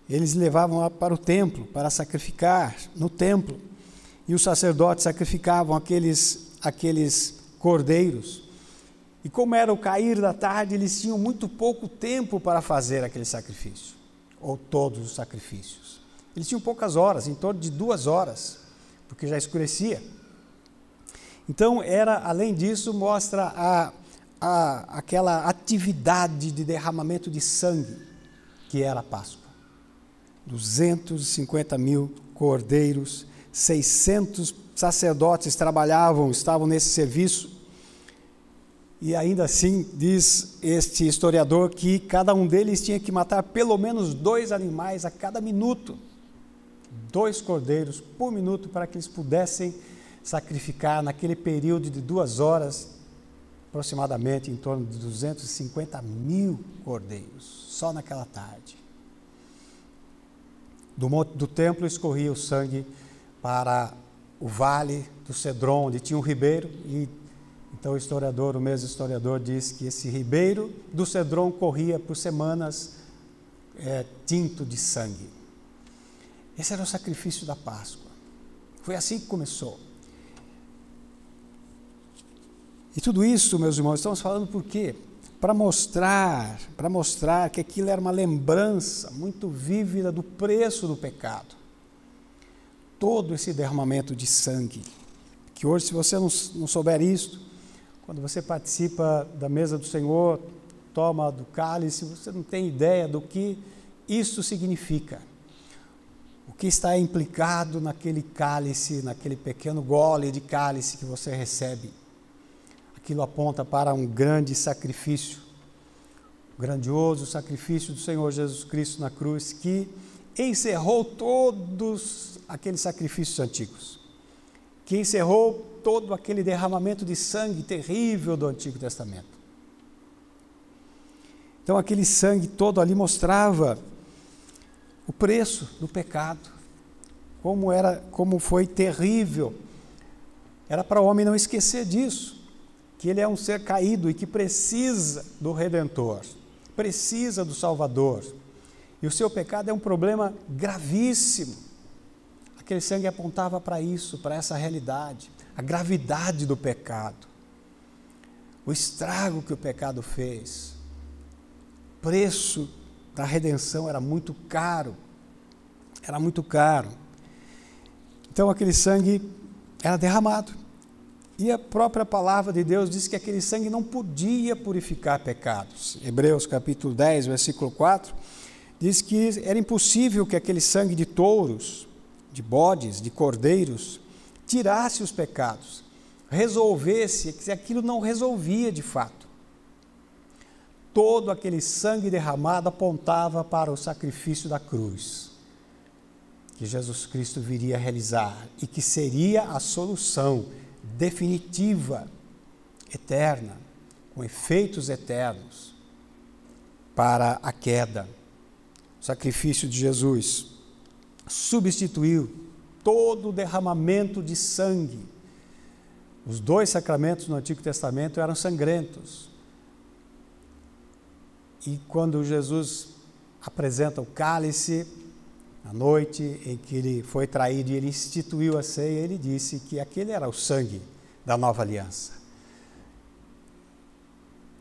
[SPEAKER 1] Eles levavam para o templo para sacrificar no templo, e os sacerdotes sacrificavam aqueles cordeiros. E como era o cair da tarde, eles tinham muito pouco tempo para fazer aquele sacrifício, ou todos os sacrifícios. Eles tinham poucas horas, em torno de 2 horas, porque já escurecia. Então, além disso, mostra aquela atividade de derramamento de sangue, que era a Páscoa. 250 mil cordeiros, 600 sacerdotes estavam nesse serviço, e ainda assim diz este historiador que cada um deles tinha que matar pelo menos 2 animais a cada minuto, 2 cordeiros por minuto, para que eles pudessem sacrificar naquele período de 2 horas, aproximadamente em torno de 250 mil cordeiros, só naquela tarde. Do templo escorria o sangue para o vale do Cedron, onde tinha um ribeiro, e então o mesmo historiador diz que esse ribeiro do Cedron corria por semanas tinto de sangue. Esse era o sacrifício da Páscoa. Foi assim que começou. E tudo isso, meus irmãos, estamos falando por quê? Para mostrar que aquilo era uma lembrança muito vívida do preço do pecado. Todo esse derramamento de sangue, que hoje, se você não souber isso, quando você participa da mesa do Senhor, toma do cálice, você não tem ideia do que isso significa. O que está implicado naquele cálice, naquele pequeno gole de cálice que você recebe. Aquilo aponta para um grande sacrifício, o grandioso sacrifício do Senhor Jesus Cristo na cruz, que encerrou todos aqueles sacrifícios antigos, que encerrou todo aquele derramamento de sangue terrível do Antigo Testamento. Então aquele sangue todo ali mostrava o preço do pecado, como foi terrível. Era para o homem não esquecer disso, que ele é um ser caído e que precisa do Redentor, precisa do Salvador. E o seu pecado é um problema gravíssimo. Aquele sangue apontava para isso, para essa realidade, a gravidade do pecado, o estrago que o pecado fez. O preço da redenção era muito caro, Então aquele sangue era derramado. E a própria palavra de Deus diz que aquele sangue não podia purificar pecados. Hebreus capítulo 10, versículo 4, diz que era impossível que aquele sangue de touros de bodes, de cordeiros, tirasse os pecados, resolvesse, que aquilo não resolvia de fato. Todo aquele sangue derramado apontava para o sacrifício da cruz, que Jesus Cristo viria a realizar e que seria a solução definitiva, eterna, com efeitos eternos para a queda. O sacrifício de Jesus substituiu todo o derramamento de sangue. Os 2 sacramentos no Antigo Testamento eram sangrentos. E quando Jesus apresenta o cálice, na noite em que ele foi traído e ele instituiu a ceia, ele disse que aquele era o sangue da nova aliança,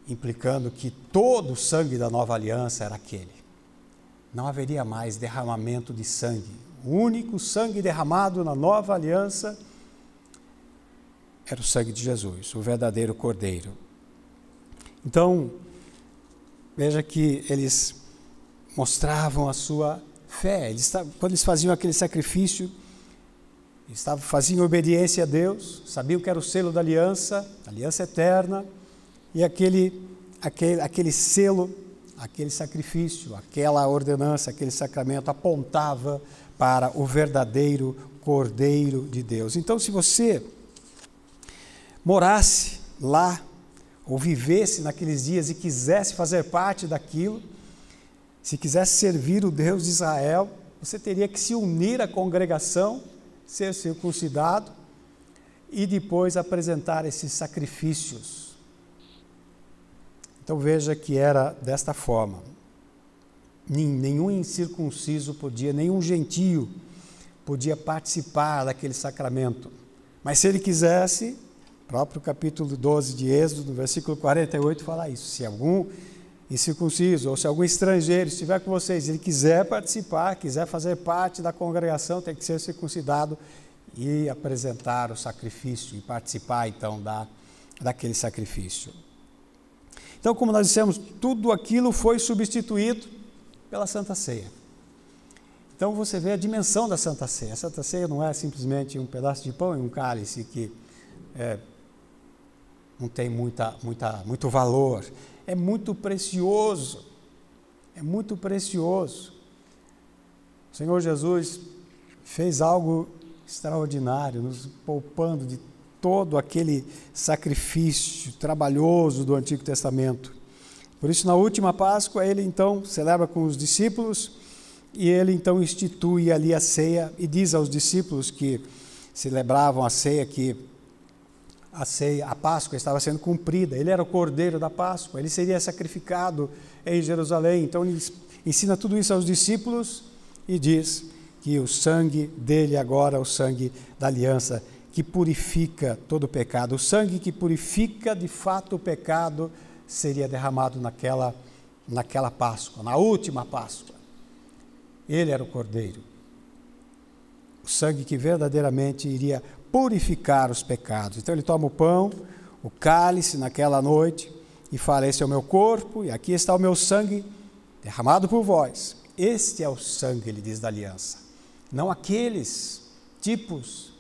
[SPEAKER 1] implicando que todo o sangue da nova aliança era aquele. Não haveria mais derramamento de sangue. O único sangue derramado na nova aliança era o sangue de Jesus, o verdadeiro Cordeiro. Então, veja que eles mostravam a sua fé. Quando eles faziam aquele sacrifício, faziam obediência a Deus, sabiam que era o selo da aliança eterna, e aquele selo, aquele sacrifício, aquela ordenança, aquele sacramento apontava para o verdadeiro Cordeiro de Deus. Então, se você morasse lá, ou vivesse naqueles dias e quisesse fazer parte daquilo, se quisesse servir o Deus de Israel, você teria que se unir à congregação, ser circuncidado e depois apresentar esses sacrifícios. Então veja que era desta forma. Nenhum incircunciso podia, nenhum gentio podia participar daquele sacramento. Mas se ele quisesse, o próprio capítulo 12 de Êxodo, no versículo 48, fala isso. Se algum incircunciso ou se algum estrangeiro estiver com vocês, ele quiser participar, quiser fazer parte da congregação, tem que ser circuncidado e apresentar o sacrifício e participar então daquele sacrifício. Então, como nós dissemos, tudo aquilo foi substituído pela Santa Ceia. Então você vê a dimensão da Santa Ceia. A Santa Ceia não é simplesmente um pedaço de pão e um cálice que não tem muito valor. É muito precioso. É muito precioso. O Senhor Jesus fez algo extraordinário, nos poupando de todo aquele sacrifício trabalhoso do Antigo Testamento. Por isso, na última Páscoa, ele então celebra com os discípulos e ele então institui ali a ceia e diz aos discípulos que celebravam a ceia que a Páscoa estava sendo cumprida. Ele era o Cordeiro da Páscoa, ele seria sacrificado em Jerusalém. Então, ele ensina tudo isso aos discípulos e diz que o sangue dele agora, o sangue da aliança, que purifica todo o pecado, o sangue que purifica de fato o pecado, seria derramado naquela Páscoa, na última Páscoa. Ele era o Cordeiro, o sangue que verdadeiramente iria purificar os pecados. Então ele toma o pão, o cálice naquela noite e fala: esse é o meu corpo e aqui está o meu sangue derramado por vós. Este é o sangue, ele diz, da aliança. Não aqueles tipos,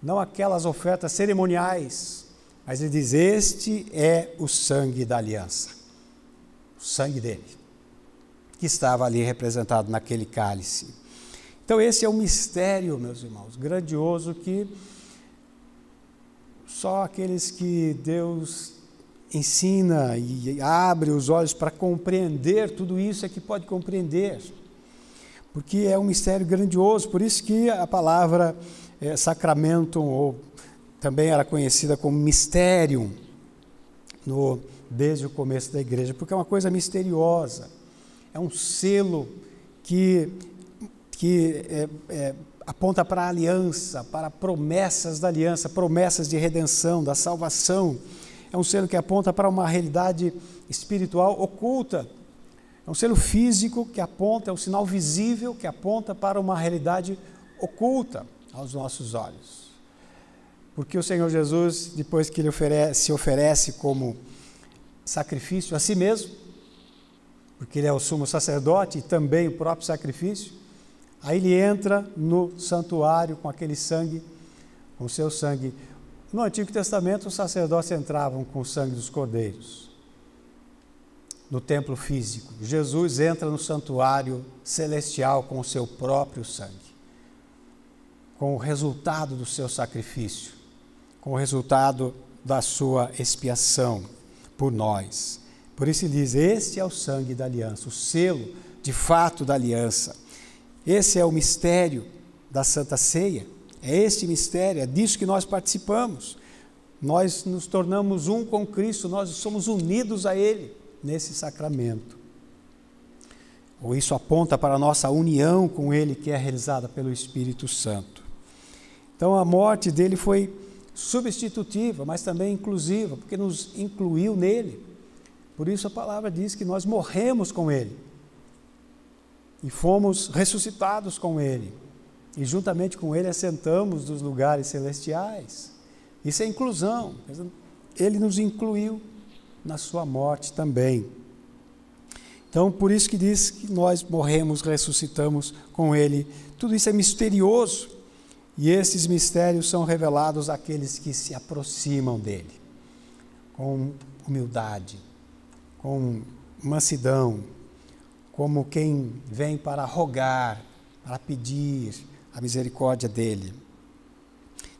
[SPEAKER 1] não aquelas ofertas cerimoniais, mas ele diz: este é o sangue da aliança, o sangue dele, que estava ali representado naquele cálice. Então esse é um mistério, meus irmãos, grandioso, que só aqueles que Deus ensina e abre os olhos para compreender tudo isso é que pode compreender, porque é um mistério grandioso. Por isso que a palavra sacramento, ou também era conhecida como mistério desde o começo da igreja, porque é uma coisa misteriosa, é um selo que aponta para a aliança, para promessas da aliança, promessas de redenção, da salvação. É um selo que aponta para uma realidade espiritual oculta. É um selo físico que aponta, é um sinal visível que aponta para uma realidade oculta aos nossos olhos. Porque o Senhor Jesus, depois que ele se oferece como sacrifício a si mesmo, porque ele é o sumo sacerdote e também o próprio sacrifício, Aí ele entra no santuário com aquele sangue, com o seu sangue. No Antigo Testamento, os sacerdotes entravam com o sangue dos cordeiros, no templo físico. Jesus entra no santuário celestial com o seu próprio sangue, com o resultado do seu sacrifício, com o resultado da sua expiação por nós. Por isso ele diz, este é o sangue da aliança, o selo de fato da aliança. Esse é o mistério da Santa Ceia, é este mistério, é disso que nós participamos. Nós nos tornamos um com Cristo, nós somos unidos a Ele nesse sacramento. Ou isso aponta para a nossa união com Ele, que é realizada pelo Espírito Santo. Então a morte dele foi substitutiva, mas também inclusiva, porque nos incluiu nele. Por isso a palavra diz que nós morremos com Ele e fomos ressuscitados com Ele. E juntamente com Ele assentamos nos lugares celestiais. Isso é inclusão. Ele nos incluiu na sua morte também. Então, por isso que diz que nós morremos, ressuscitamos com Ele. Tudo isso é misterioso. E esses mistérios são revelados àqueles que se aproximam dEle, com humildade, com mansidão, como quem vem para rogar, para pedir a misericórdia dEle.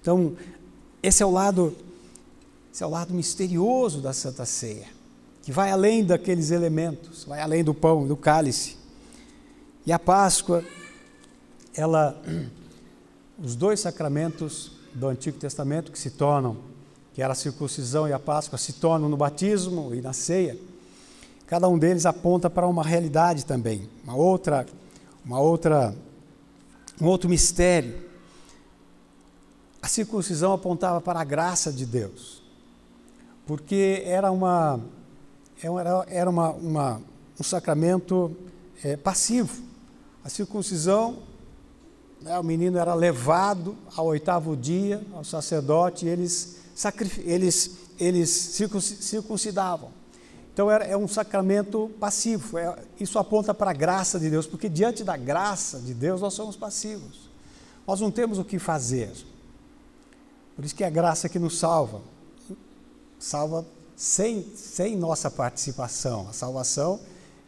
[SPEAKER 1] Então, esse é o lado misterioso da Santa Ceia, que vai além daqueles elementos, vai além do pão, do cálice. E a Páscoa, os dois sacramentos do Antigo Testamento que era a circuncisão e a Páscoa, se tornam no batismo e na ceia. Cada um deles aponta para uma realidade também, um outro mistério. A circuncisão apontava para a graça de Deus, porque era um sacramento passivo. A circuncisão, o menino era levado ao 8º dia ao sacerdote e eles circuncidavam. Então é um sacramento passivo, isso aponta para a graça de Deus, porque diante da graça de Deus nós somos passivos, nós não temos o que fazer. Por isso que é a graça que nos salva sem nossa participação. A salvação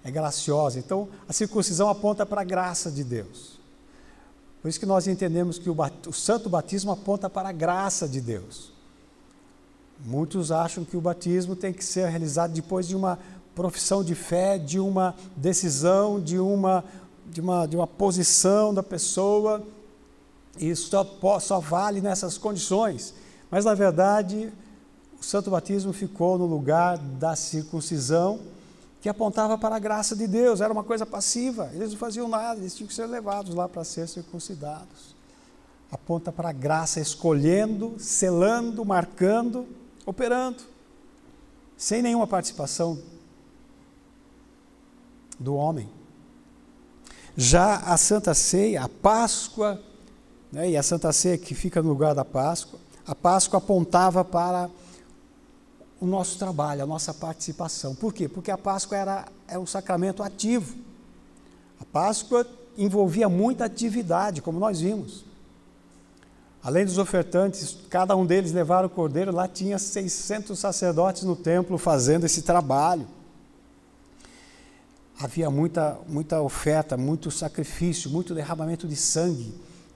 [SPEAKER 1] é graciosa, então a circuncisão aponta para a graça de Deus. Por isso que nós entendemos que o santo batismo aponta para a graça de Deus. Muitos acham que o batismo tem que ser realizado depois de uma profissão de fé, de uma decisão, de uma posição da pessoa, e só vale nessas condições. Mas, na verdade, o santo batismo ficou no lugar da circuncisão, que apontava para a graça de Deus, era uma coisa passiva, eles não faziam nada, eles tinham que ser levados lá para ser circuncidados. Aponta para a graça, escolhendo, selando, marcando, operando, sem nenhuma participação do homem. Já a Santa Ceia, a Páscoa, e a Santa Ceia que fica no lugar da Páscoa, a Páscoa apontava para o nosso trabalho, a nossa participação. Por quê? Porque a Páscoa é um sacramento ativo. A Páscoa envolvia muita atividade, como nós vimos. Além dos ofertantes, cada um deles levaram o cordeiro, lá tinha 600 sacerdotes no templo fazendo esse trabalho. Havia muita oferta, muito sacrifício, muito derramamento de sangue.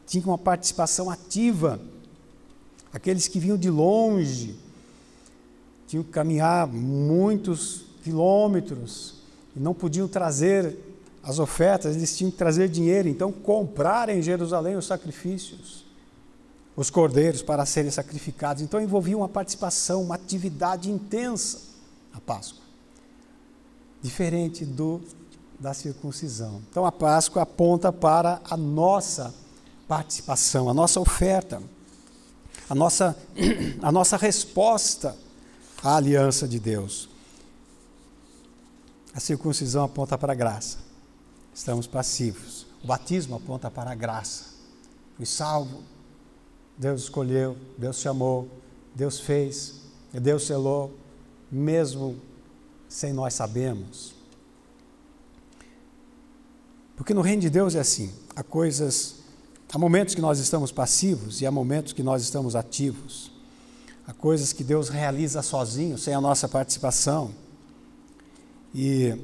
[SPEAKER 1] Tinha uma participação ativa. Aqueles que vinham de longe tinham que caminhar muitos quilômetros e não podiam trazer as ofertas, eles tinham que trazer dinheiro, então comprar em Jerusalém os sacrifícios, os cordeiros para serem sacrificados. Então envolvia uma participação, uma atividade intensa a Páscoa, diferente da circuncisão. Então a Páscoa aponta para a nossa participação, a nossa oferta, a nossa resposta à aliança de Deus. A circuncisão aponta para a graça, estamos passivos. O batismo aponta para a graça. Fui salvo, Deus escolheu, Deus chamou, Deus fez, Deus selou, mesmo sem nós sabermos. Porque no reino de Deus é assim, há momentos que nós estamos passivos e há momentos que nós estamos ativos. Há coisas que Deus realiza sozinho, sem a nossa participação. E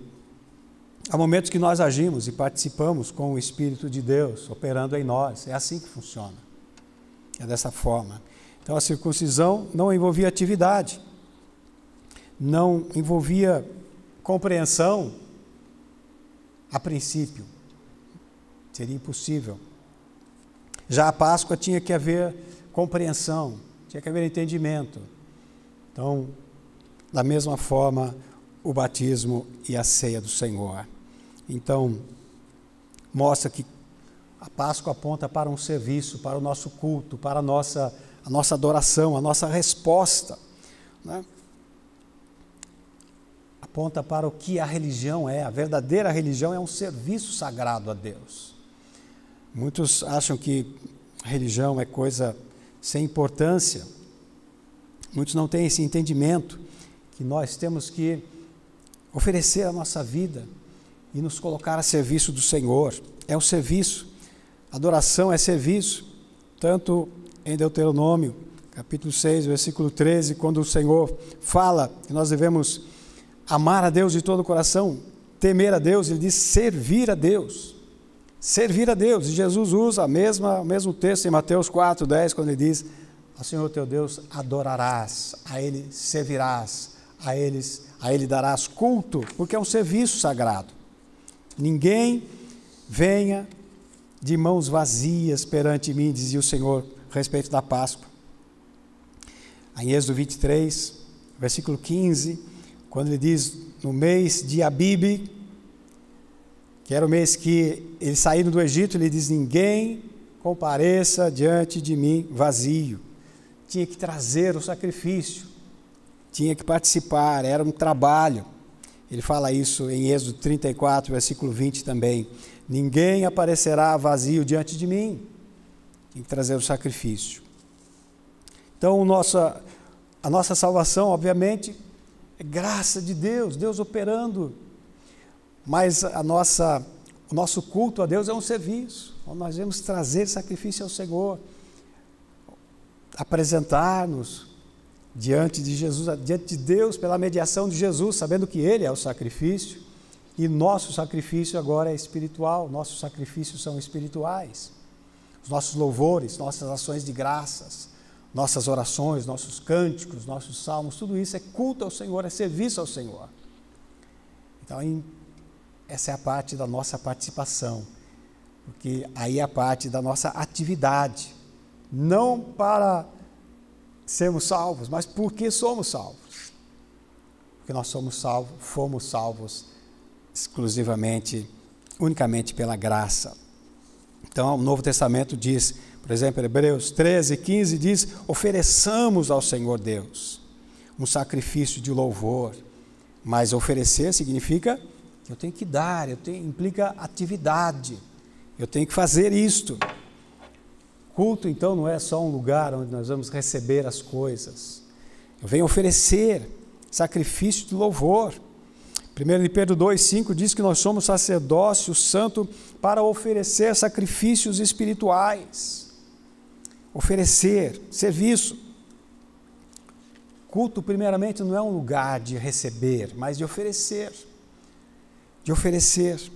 [SPEAKER 1] há momentos que nós agimos e participamos com o Espírito de Deus operando em nós. É assim que funciona. É dessa forma. Então a circuncisão não envolvia atividade, não envolvia compreensão a princípio. Seria impossível. Já a Páscoa tinha que haver compreensão, tinha que haver entendimento. Então, da mesma forma, o batismo e a ceia do Senhor. Então, mostra que a Páscoa aponta para um serviço, para o nosso culto, para a nossa adoração, a nossa resposta, né? Aponta para o que a religião é. A verdadeira religião é um serviço sagrado a Deus. Muitos acham que a religião é coisa sem importância. Muitos não têm esse entendimento que nós temos que oferecer a nossa vida e nos colocar a serviço do Senhor. É o serviço. Adoração é serviço. Tanto em Deuteronômio, capítulo 6, versículo 13, quando o Senhor fala que nós devemos amar a Deus de todo o coração, temer a Deus, ele diz servir a Deus. Servir a Deus. E Jesus usa o mesmo texto em Mateus 4:10, quando ele diz: ao Senhor teu Deus adorarás, a Ele servirás, a Ele darás culto, porque é um serviço sagrado. Ninguém venha de mãos vazias perante mim, dizia o Senhor a respeito da Páscoa. Em Êxodo 23, versículo 15, quando ele diz, no mês de Abibe, que era o mês que eles saíram do Egito, ele diz: ninguém compareça diante de mim vazio. Tinha que trazer o sacrifício, tinha que participar, era um trabalho. Ele fala isso em Êxodo 34, versículo 20 também. Ninguém aparecerá vazio diante de mim. Tem que trazer o sacrifício. Então, a nossa salvação, obviamente, é graça de Deus, Deus operando. Mas o nosso culto a Deus é um serviço. Nós devemos trazer sacrifício ao Senhor, apresentar-nos diante de Jesus, diante de Deus, pela mediação de Jesus, sabendo que Ele é o sacrifício, e nosso sacrifício agora é espiritual, nossos sacrifícios são espirituais. Os nossos louvores, nossas ações de graças, nossas orações, nossos cânticos, nossos salmos, tudo isso é culto ao Senhor, é serviço ao Senhor. Então, essa é a parte da nossa participação, porque aí é a parte da nossa atividade, não para sermos salvos, mas porque somos salvos. Porque nós fomos salvos exclusivamente, unicamente pela graça. Então, o Novo Testamento diz, por exemplo, Hebreus 13, 15, diz: ofereçamos ao Senhor Deus um sacrifício de louvor. Mas oferecer significa que eu tenho que dar, implica atividade, eu tenho que fazer isto. Culto, então, não é só um lugar onde nós vamos receber as coisas. Eu venho oferecer sacrifício de louvor. 1 de Pedro 2,5 diz que nós somos sacerdócio santo para oferecer sacrifícios espirituais. Oferecer, serviço. Culto, primeiramente, não é um lugar de receber, mas de oferecer. De oferecer.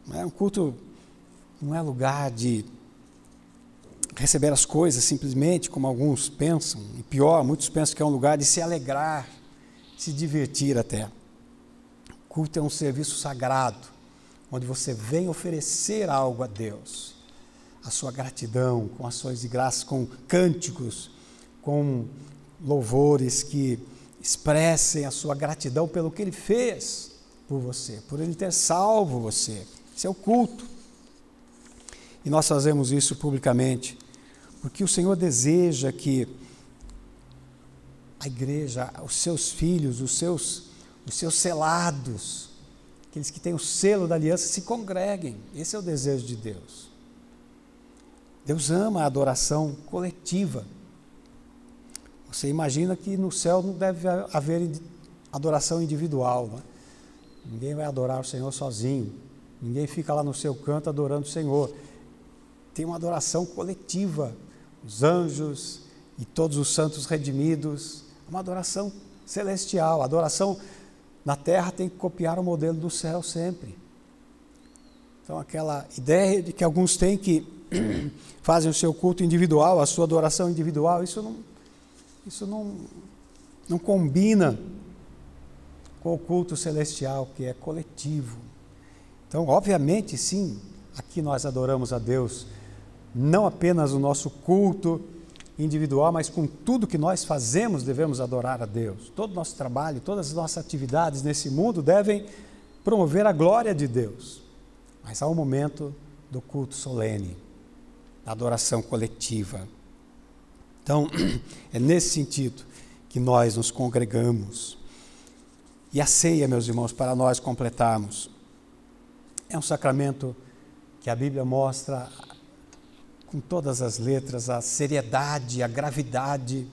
[SPEAKER 1] Um culto não é lugar de receber as coisas simplesmente, como alguns pensam, e pior, muitos pensam que é um lugar de se alegrar, se divertir até. Culto é um serviço sagrado, onde você vem oferecer algo a Deus, a sua gratidão, com ações de graça, com cânticos, com louvores que expressem a sua gratidão pelo que Ele fez por você, por Ele ter salvo você. Esse é o culto. E nós fazemos isso publicamente, porque o Senhor deseja que a igreja, os seus filhos, os seus selados, aqueles que têm o selo da aliança, se congreguem. Esse é o desejo de Deus. Deus ama a adoração coletiva. Você imagina que no céu não deve haver adoração individual, né? Ninguém vai adorar o Senhor sozinho. Ninguém fica lá no seu canto adorando o Senhor. Tem uma adoração coletiva. Os anjos e todos os santos redimidos. Uma adoração celestial. A adoração na terra tem que copiar o modelo do céu sempre. Então aquela ideia de que alguns têm que fazem o seu culto individual, a sua adoração individual, isso não combina com o culto celestial, que é coletivo. Então, obviamente, sim, aqui nós adoramos a Deus, não apenas o nosso culto individual, mas com tudo que nós fazemos devemos adorar a Deus. Todo o nosso trabalho, todas as nossas atividades nesse mundo devem promover a glória de Deus. Mas há um momento do culto solene, da adoração coletiva. Então, é nesse sentido que nós nos congregamos. E a ceia, meus irmãos, para nós completarmos, é um sacramento que a Bíblia mostra com todas as letras a seriedade, a gravidade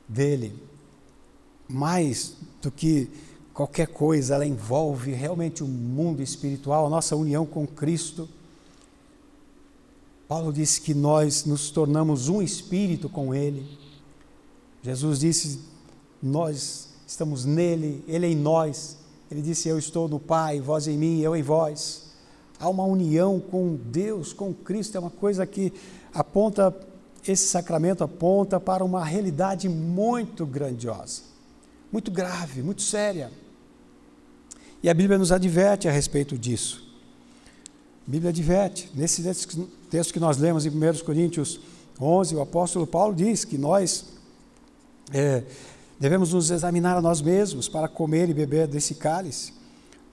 [SPEAKER 1] dele. Mais do que qualquer coisa, ela envolve realmente o mundo espiritual, a nossa união com Cristo. Paulo disse que nós nos tornamos um espírito com Ele. Jesus disse, nós estamos nele, Ele em nós. Ele disse, eu estou no Pai, vós em mim, eu em vós. Há uma união com Deus, com Cristo, é uma coisa que aponta, esse sacramento aponta para uma realidade muito grandiosa, muito grave, muito séria. E a Bíblia nos adverte a respeito disso. A Bíblia adverte, nesse texto que nós lemos em 1 Coríntios 11, o apóstolo Paulo diz que nós devemos nos examinar a nós mesmos para comer e beber desse cálice,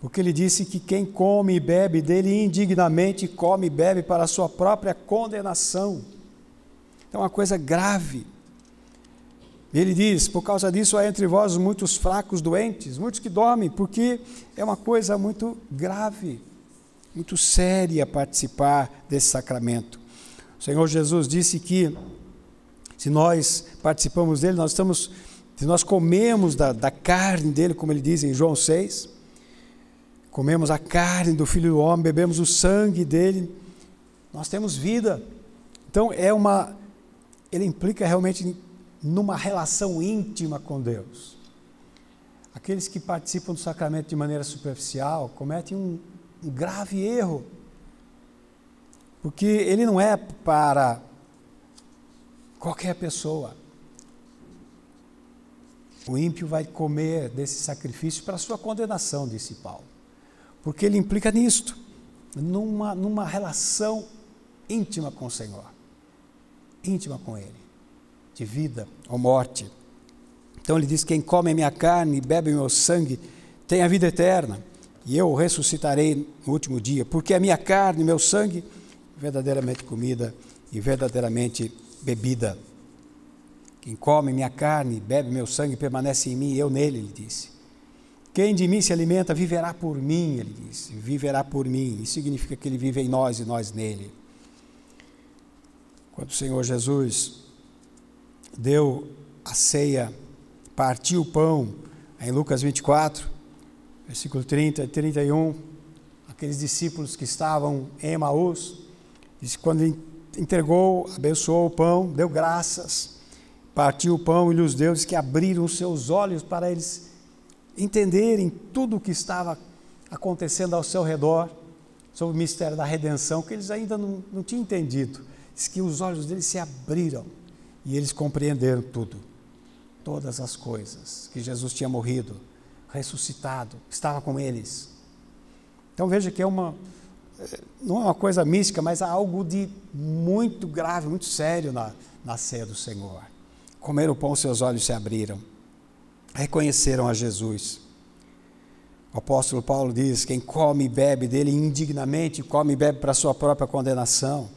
[SPEAKER 1] porque ele disse que quem come e bebe dele indignamente, come e bebe para a sua própria condenação. É uma coisa grave. Ele diz, por causa disso há entre vós muitos fracos, doentes, muitos que dormem, porque é uma coisa muito grave, muito séria participar desse sacramento. O Senhor Jesus disse que se nós participamos dele, se nós comemos da carne dele, como ele diz em João 6, comemos a carne do Filho do Homem, bebemos o sangue dele, nós temos vida. Então ele implica realmente numa relação íntima com Deus. Aqueles que participam do sacramento de maneira superficial cometem um grave erro, porque ele não é para qualquer pessoa. O ímpio vai comer desse sacrifício para a sua condenação, disse Paulo, porque ele implica nisto, numa relação íntima com o Senhor, íntima com Ele, de vida ou morte. Então ele diz, quem come a minha carne e bebe o meu sangue tem a vida eterna, e eu o ressuscitarei no último dia, porque a minha carne e meu sangue, verdadeiramente comida e verdadeiramente bebida. Quem come minha carne, bebe meu sangue, permanece em mim, eu nele, ele disse. Quem de mim se alimenta, viverá por mim, ele disse. Viverá por mim. Isso significa que ele vive em nós e nós nele. Quando o Senhor Jesus deu a ceia, partiu o pão, em Lucas 24, versículo 30 e 31, aqueles discípulos que estavam em Emaús, disse, quando ele entregou, abençoou o pão, deu graças, partiu o pão e lhes deu, diz que abriram os seus olhos para eles entenderem tudo o que estava acontecendo ao seu redor, sobre o mistério da redenção, que eles ainda não tinham entendido. Diz que os olhos deles se abriram e eles compreenderam tudo, todas as coisas, que Jesus tinha morrido, ressuscitado, estava com eles. Então veja que não é uma coisa mística, mas há algo de muito grave, muito sério na ceia do Senhor. Comeram o pão, seus olhos se abriram, reconheceram a Jesus. O apóstolo Paulo diz, quem come e bebe dele indignamente, come e bebe para a sua própria condenação.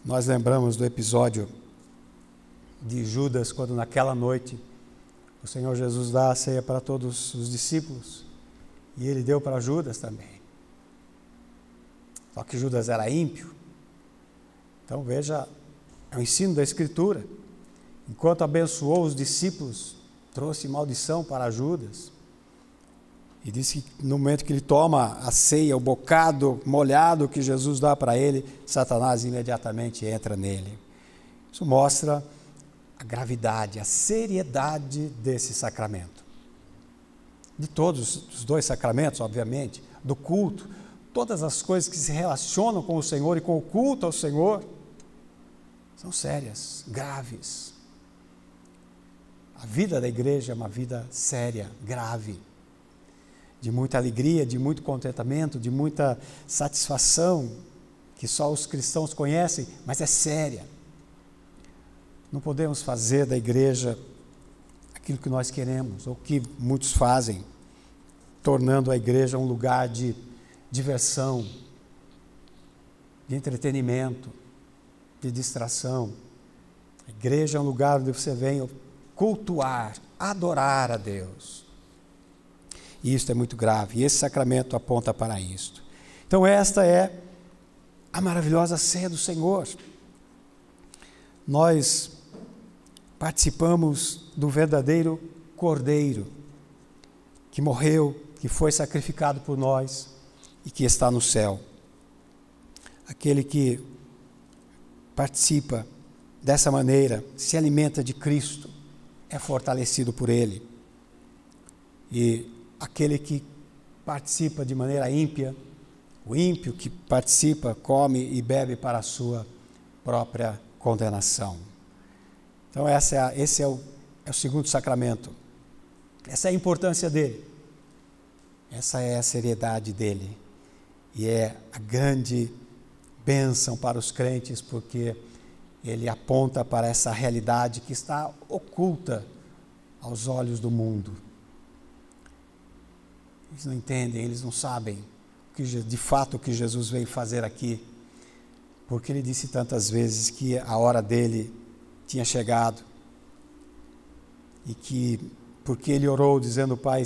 [SPEAKER 1] Nós lembramos do episódio de Judas, quando naquela noite o Senhor Jesus dá a ceia para todos os discípulos, e ele deu para Judas também. Só que Judas era ímpio. Então veja, é o ensino da Escritura. Enquanto abençoou os discípulos, trouxe maldição para Judas. E diz que no momento que ele toma a ceia, o bocado molhado que Jesus dá para ele, Satanás imediatamente entra nele. Isso mostra a gravidade, a seriedade desse sacramento. De todos os dois sacramentos, obviamente, do culto, todas as coisas que se relacionam com o Senhor e com o culto ao Senhor, são sérias, graves. A vida da igreja é uma vida séria, grave, de muita alegria, de muito contentamento, de muita satisfação, que só os cristãos conhecem, mas é séria. Não podemos fazer da igreja aquilo que nós queremos, ou que muitos fazem, tornando a igreja um lugar de diversão, de entretenimento, de distração. A igreja é um lugar onde você vem cultuar, adorar a Deus. E isso é muito grave, e esse sacramento aponta para isto. Então esta é a maravilhosa ceia do Senhor. Nós participamos do verdadeiro Cordeiro, que morreu, que foi sacrificado por nós e que está no céu. Aquele que participa dessa maneira, se alimenta de Cristo, é fortalecido por Ele. E aquele que participa de maneira ímpia, o ímpio que participa, come e bebe para a sua própria condenação. Então esse é o segundo sacramento. Essa é a importância dele. Essa é a seriedade dele. E é a grande bênção para os crentes, porque ele aponta para essa realidade que está oculta aos olhos do mundo. Eles não entendem, eles não sabem de fato o que Jesus veio fazer aqui, porque ele disse tantas vezes que a hora dele tinha chegado, e que, porque ele orou dizendo: Pai,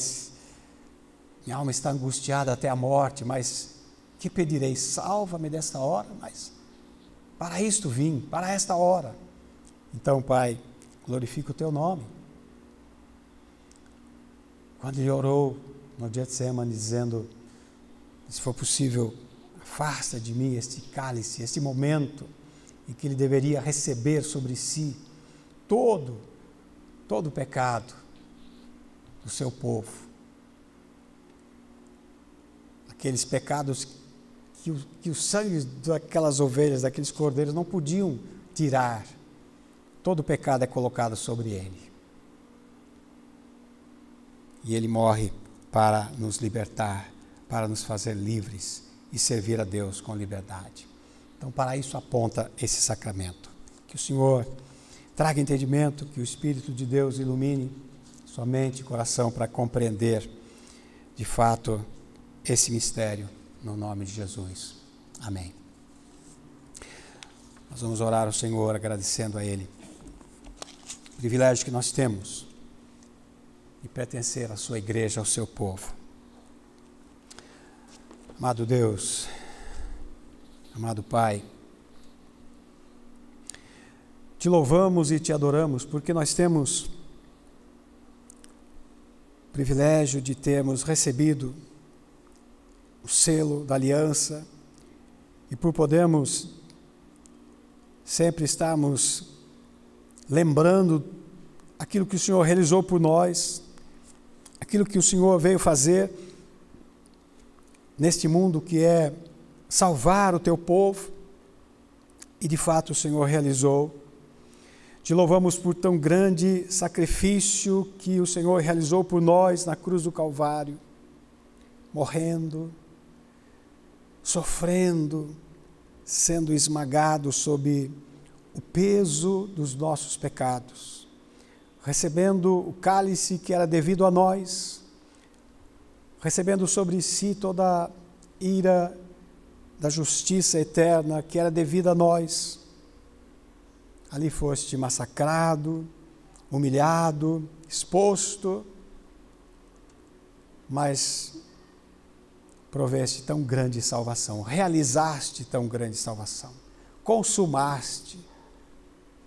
[SPEAKER 1] minha alma está angustiada até a morte, mas que pedirei? Salva-me desta hora, mas para isto vim, para esta hora. Então, Pai, glorifica o teu nome. Quando ele orou no Getsemane, dizendo: se for possível, afasta de mim este cálice, este momento em que ele deveria receber sobre si todo o pecado do seu povo. Aqueles pecados que o sangue daquelas ovelhas, daqueles cordeiros não podiam tirar. Todo o pecado é colocado sobre ele. E ele morre para nos libertar, para nos fazer livres e servir a Deus com liberdade. Então, para isso aponta esse sacramento. Que o Senhor traga entendimento, que o Espírito de Deus ilumine sua mente e coração para compreender, de fato, esse mistério, no nome de Jesus. Amém. Nós vamos orar ao Senhor, agradecendo a Ele o privilégio que nós temos de pertencer à sua igreja, ao seu povo. Amado Deus, amado Pai, te louvamos e te adoramos porque nós temos o privilégio de termos recebido o selo da aliança e por podermos sempre estarmos lembrando aquilo que o Senhor realizou por nós, aquilo que o Senhor veio fazer neste mundo, que é salvar o teu povo, e de fato o Senhor realizou. Te louvamos por tão grande sacrifício que o Senhor realizou por nós na cruz do Calvário, morrendo, sofrendo, sendo esmagado sob o peso dos nossos pecados, recebendo o cálice que era devido a nós, recebendo sobre si toda a ira da justiça eterna que era devida a nós. Ali foste massacrado, humilhado, exposto, mas proveste tão grande salvação, realizaste tão grande salvação, consumaste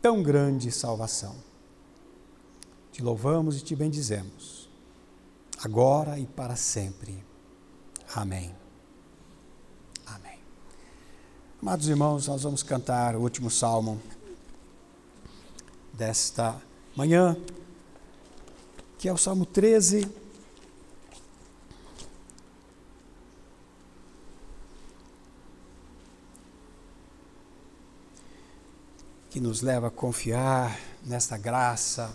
[SPEAKER 1] tão grande salvação. Te louvamos e te bendizemos. agora e para sempre. Amém. Amém. Amados irmãos, nós vamos cantar o último salmo desta manhã, que é o Salmo 13. Que nos leva a confiar nesta graça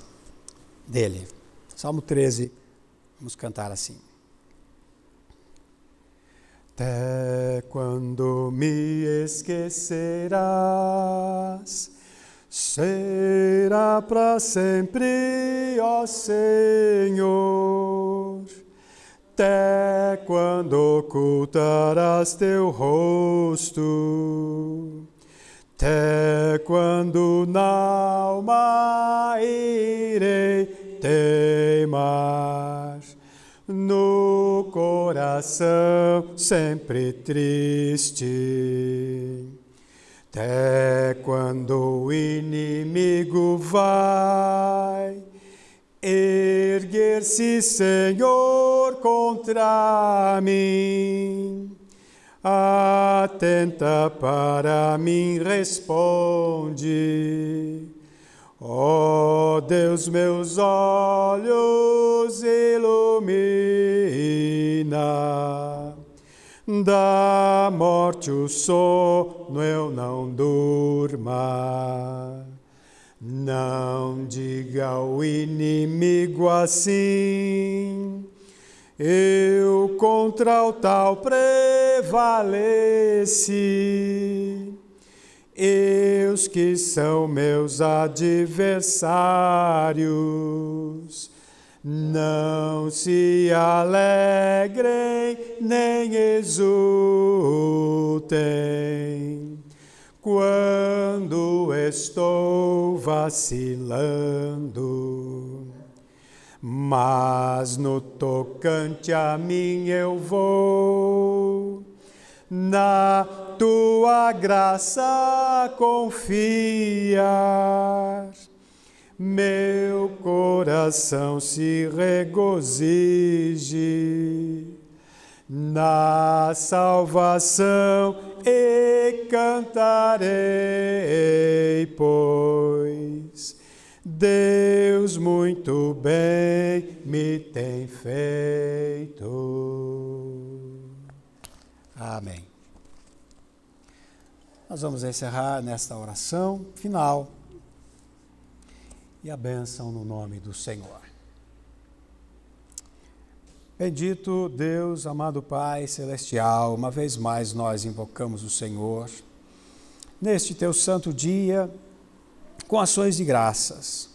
[SPEAKER 1] dele. Salmo 13, vamos cantar assim. Até quando me esquecerás, será para sempre, ó Senhor. Até quando ocultarás teu rosto, até quando na alma irei teimar, no coração sempre triste, até quando o inimigo vai erguer-se, Senhor, contra mim. Atenta para mim, responde. Ó Deus, meus olhos ilumina. Da morte o sono eu não durma. Não diga ao inimigo assim, eu contra o tal prevaleci. Eus que são meus adversários, não se alegrem nem exultem, quando estou vacilando. Mas no tocante a mim eu vou, na tua graça confiar. Meu coração se regozije na salvação e cantarei, pois Deus muito bem me tem feito. Amém. Nós vamos encerrar nesta oração final e a bênção no nome do Senhor. Bendito Deus, amado Pai Celestial, uma vez mais nós invocamos o Senhor neste teu santo dia com ações de graças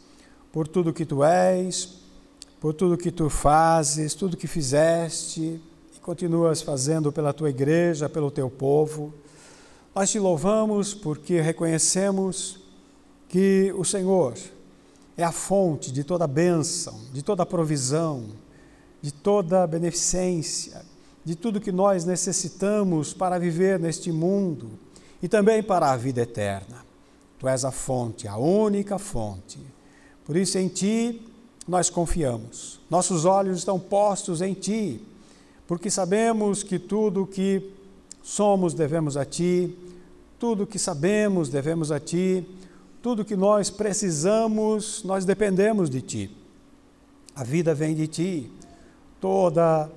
[SPEAKER 1] por tudo que tu és, por tudo que tu fazes, tudo que fizeste e continuas fazendo pela tua igreja, pelo teu povo. Nós te louvamos porque reconhecemos que o Senhor é a fonte de toda bênção, de toda provisão, de toda beneficência, de tudo que nós necessitamos para viver neste mundo e também para a vida eterna. Tu és a fonte, a única fonte. Por isso em Ti nós confiamos. Nossos olhos estão postos em Ti, porque sabemos que tudo o que somos devemos a Ti, tudo o que sabemos devemos a Ti, tudo que nós precisamos, nós dependemos de Ti. A vida vem de Ti, toda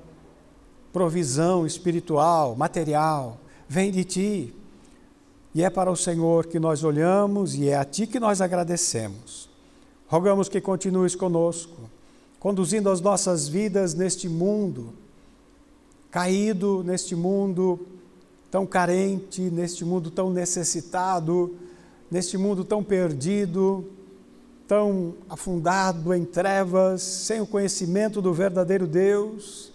[SPEAKER 1] provisão espiritual, material, vem de Ti. E é para o Senhor que nós olhamos e é a Ti que nós agradecemos. Rogamos que continues conosco, conduzindo as nossas vidas neste mundo caído, neste mundo tão carente, neste mundo tão necessitado, neste mundo tão perdido, tão afundado em trevas, sem o conhecimento do verdadeiro Deus,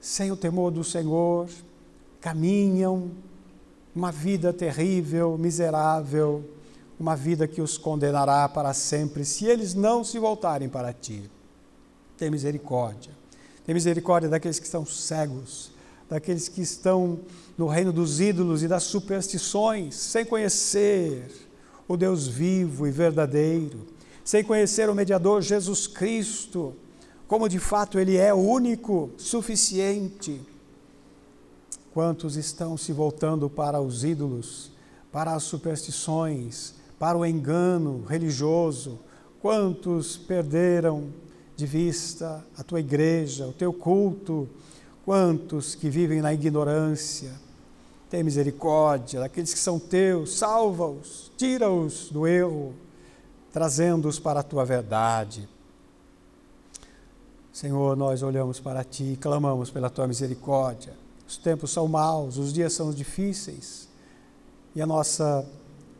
[SPEAKER 1] sem o temor do Senhor, caminham uma vida terrível, miserável, uma vida que os condenará para sempre, se eles não se voltarem para Ti. Tem misericórdia. Tem misericórdia daqueles que estão cegos, daqueles que estão no reino dos ídolos e das superstições, sem conhecer o Deus vivo e verdadeiro, sem conhecer o mediador Jesus Cristo, como de fato Ele é único, suficiente. Quantos estão se voltando para os ídolos, para as superstições, para o engano religioso? Quantos perderam de vista a tua igreja, o teu culto? Quantos que vivem na ignorância? Tem misericórdia daqueles que são teus, salva-os, tira-os do erro, trazendo-os para a tua verdade. Senhor, nós olhamos para ti e clamamos pela tua misericórdia. Os tempos são maus, os dias são difíceis e a nossa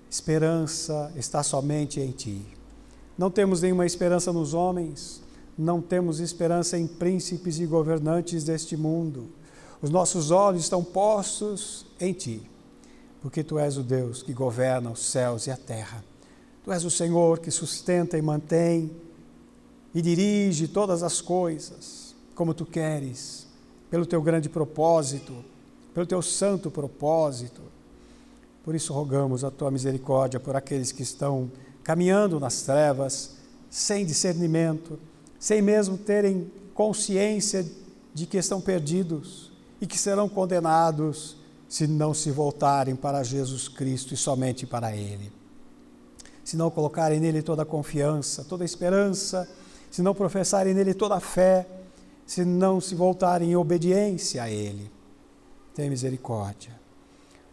[SPEAKER 1] esperança está somente em ti. Não temos nenhuma esperança nos homens, não temos esperança em príncipes e governantes deste mundo. Os nossos olhos estão postos em ti, porque tu és o Deus que governa os céus e a terra. Tu és o Senhor que sustenta e mantém e dirige todas as coisas como tu queres, pelo teu grande propósito, pelo teu santo propósito. Por isso rogamos a tua misericórdia por aqueles que estão caminhando nas trevas, sem discernimento, sem mesmo terem consciência de que estão perdidos e que serão condenados se não se voltarem para Jesus Cristo e somente para Ele. Se não colocarem nele toda a confiança, toda a esperança, se não professarem nele toda a fé, se não se voltarem em obediência a Ele. Tem misericórdia.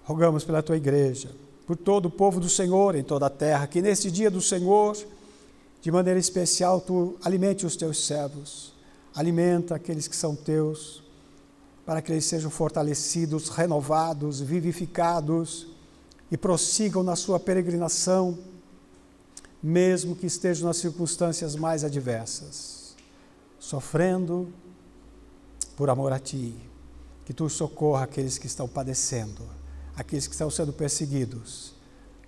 [SPEAKER 1] Rogamos pela tua igreja, por todo o povo do Senhor em toda a terra, que neste dia do Senhor, de maneira especial, tu alimente os teus servos, alimenta aqueles que são teus, para que eles sejam fortalecidos, renovados, vivificados e prossigam na sua peregrinação, mesmo que estejam nas circunstâncias mais adversas, sofrendo por amor a ti, que tu socorra aqueles que estão padecendo, aqueles que estão sendo perseguidos,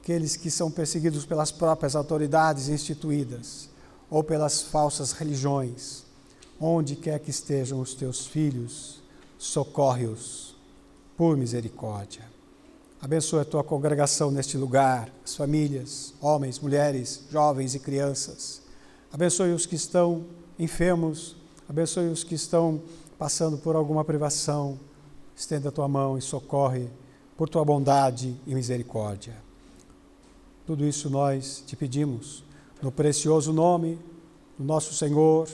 [SPEAKER 1] aqueles que são perseguidos pelas próprias autoridades instituídas ou pelas falsas religiões, onde quer que estejam os teus filhos, socorre-os por misericórdia. Abençoa a tua congregação neste lugar, as famílias, homens, mulheres, jovens e crianças. Abençoe os que estão enfermos, abençoe os que estão passando por alguma privação. Estenda a tua mão e socorre por tua bondade e misericórdia. Tudo isso nós te pedimos no precioso nome do nosso Senhor,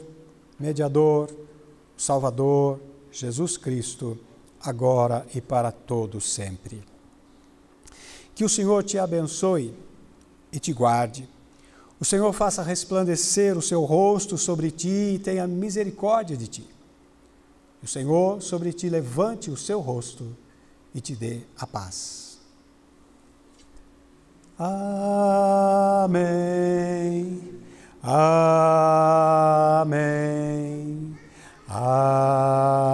[SPEAKER 1] Mediador, Salvador, Jesus Cristo, agora e para todos sempre. Que o Senhor te abençoe e te guarde. O Senhor faça resplandecer o seu rosto sobre ti e tenha misericórdia de ti. O Senhor sobre ti levante o seu rosto e te dê a paz. Amém. Amém. Amém.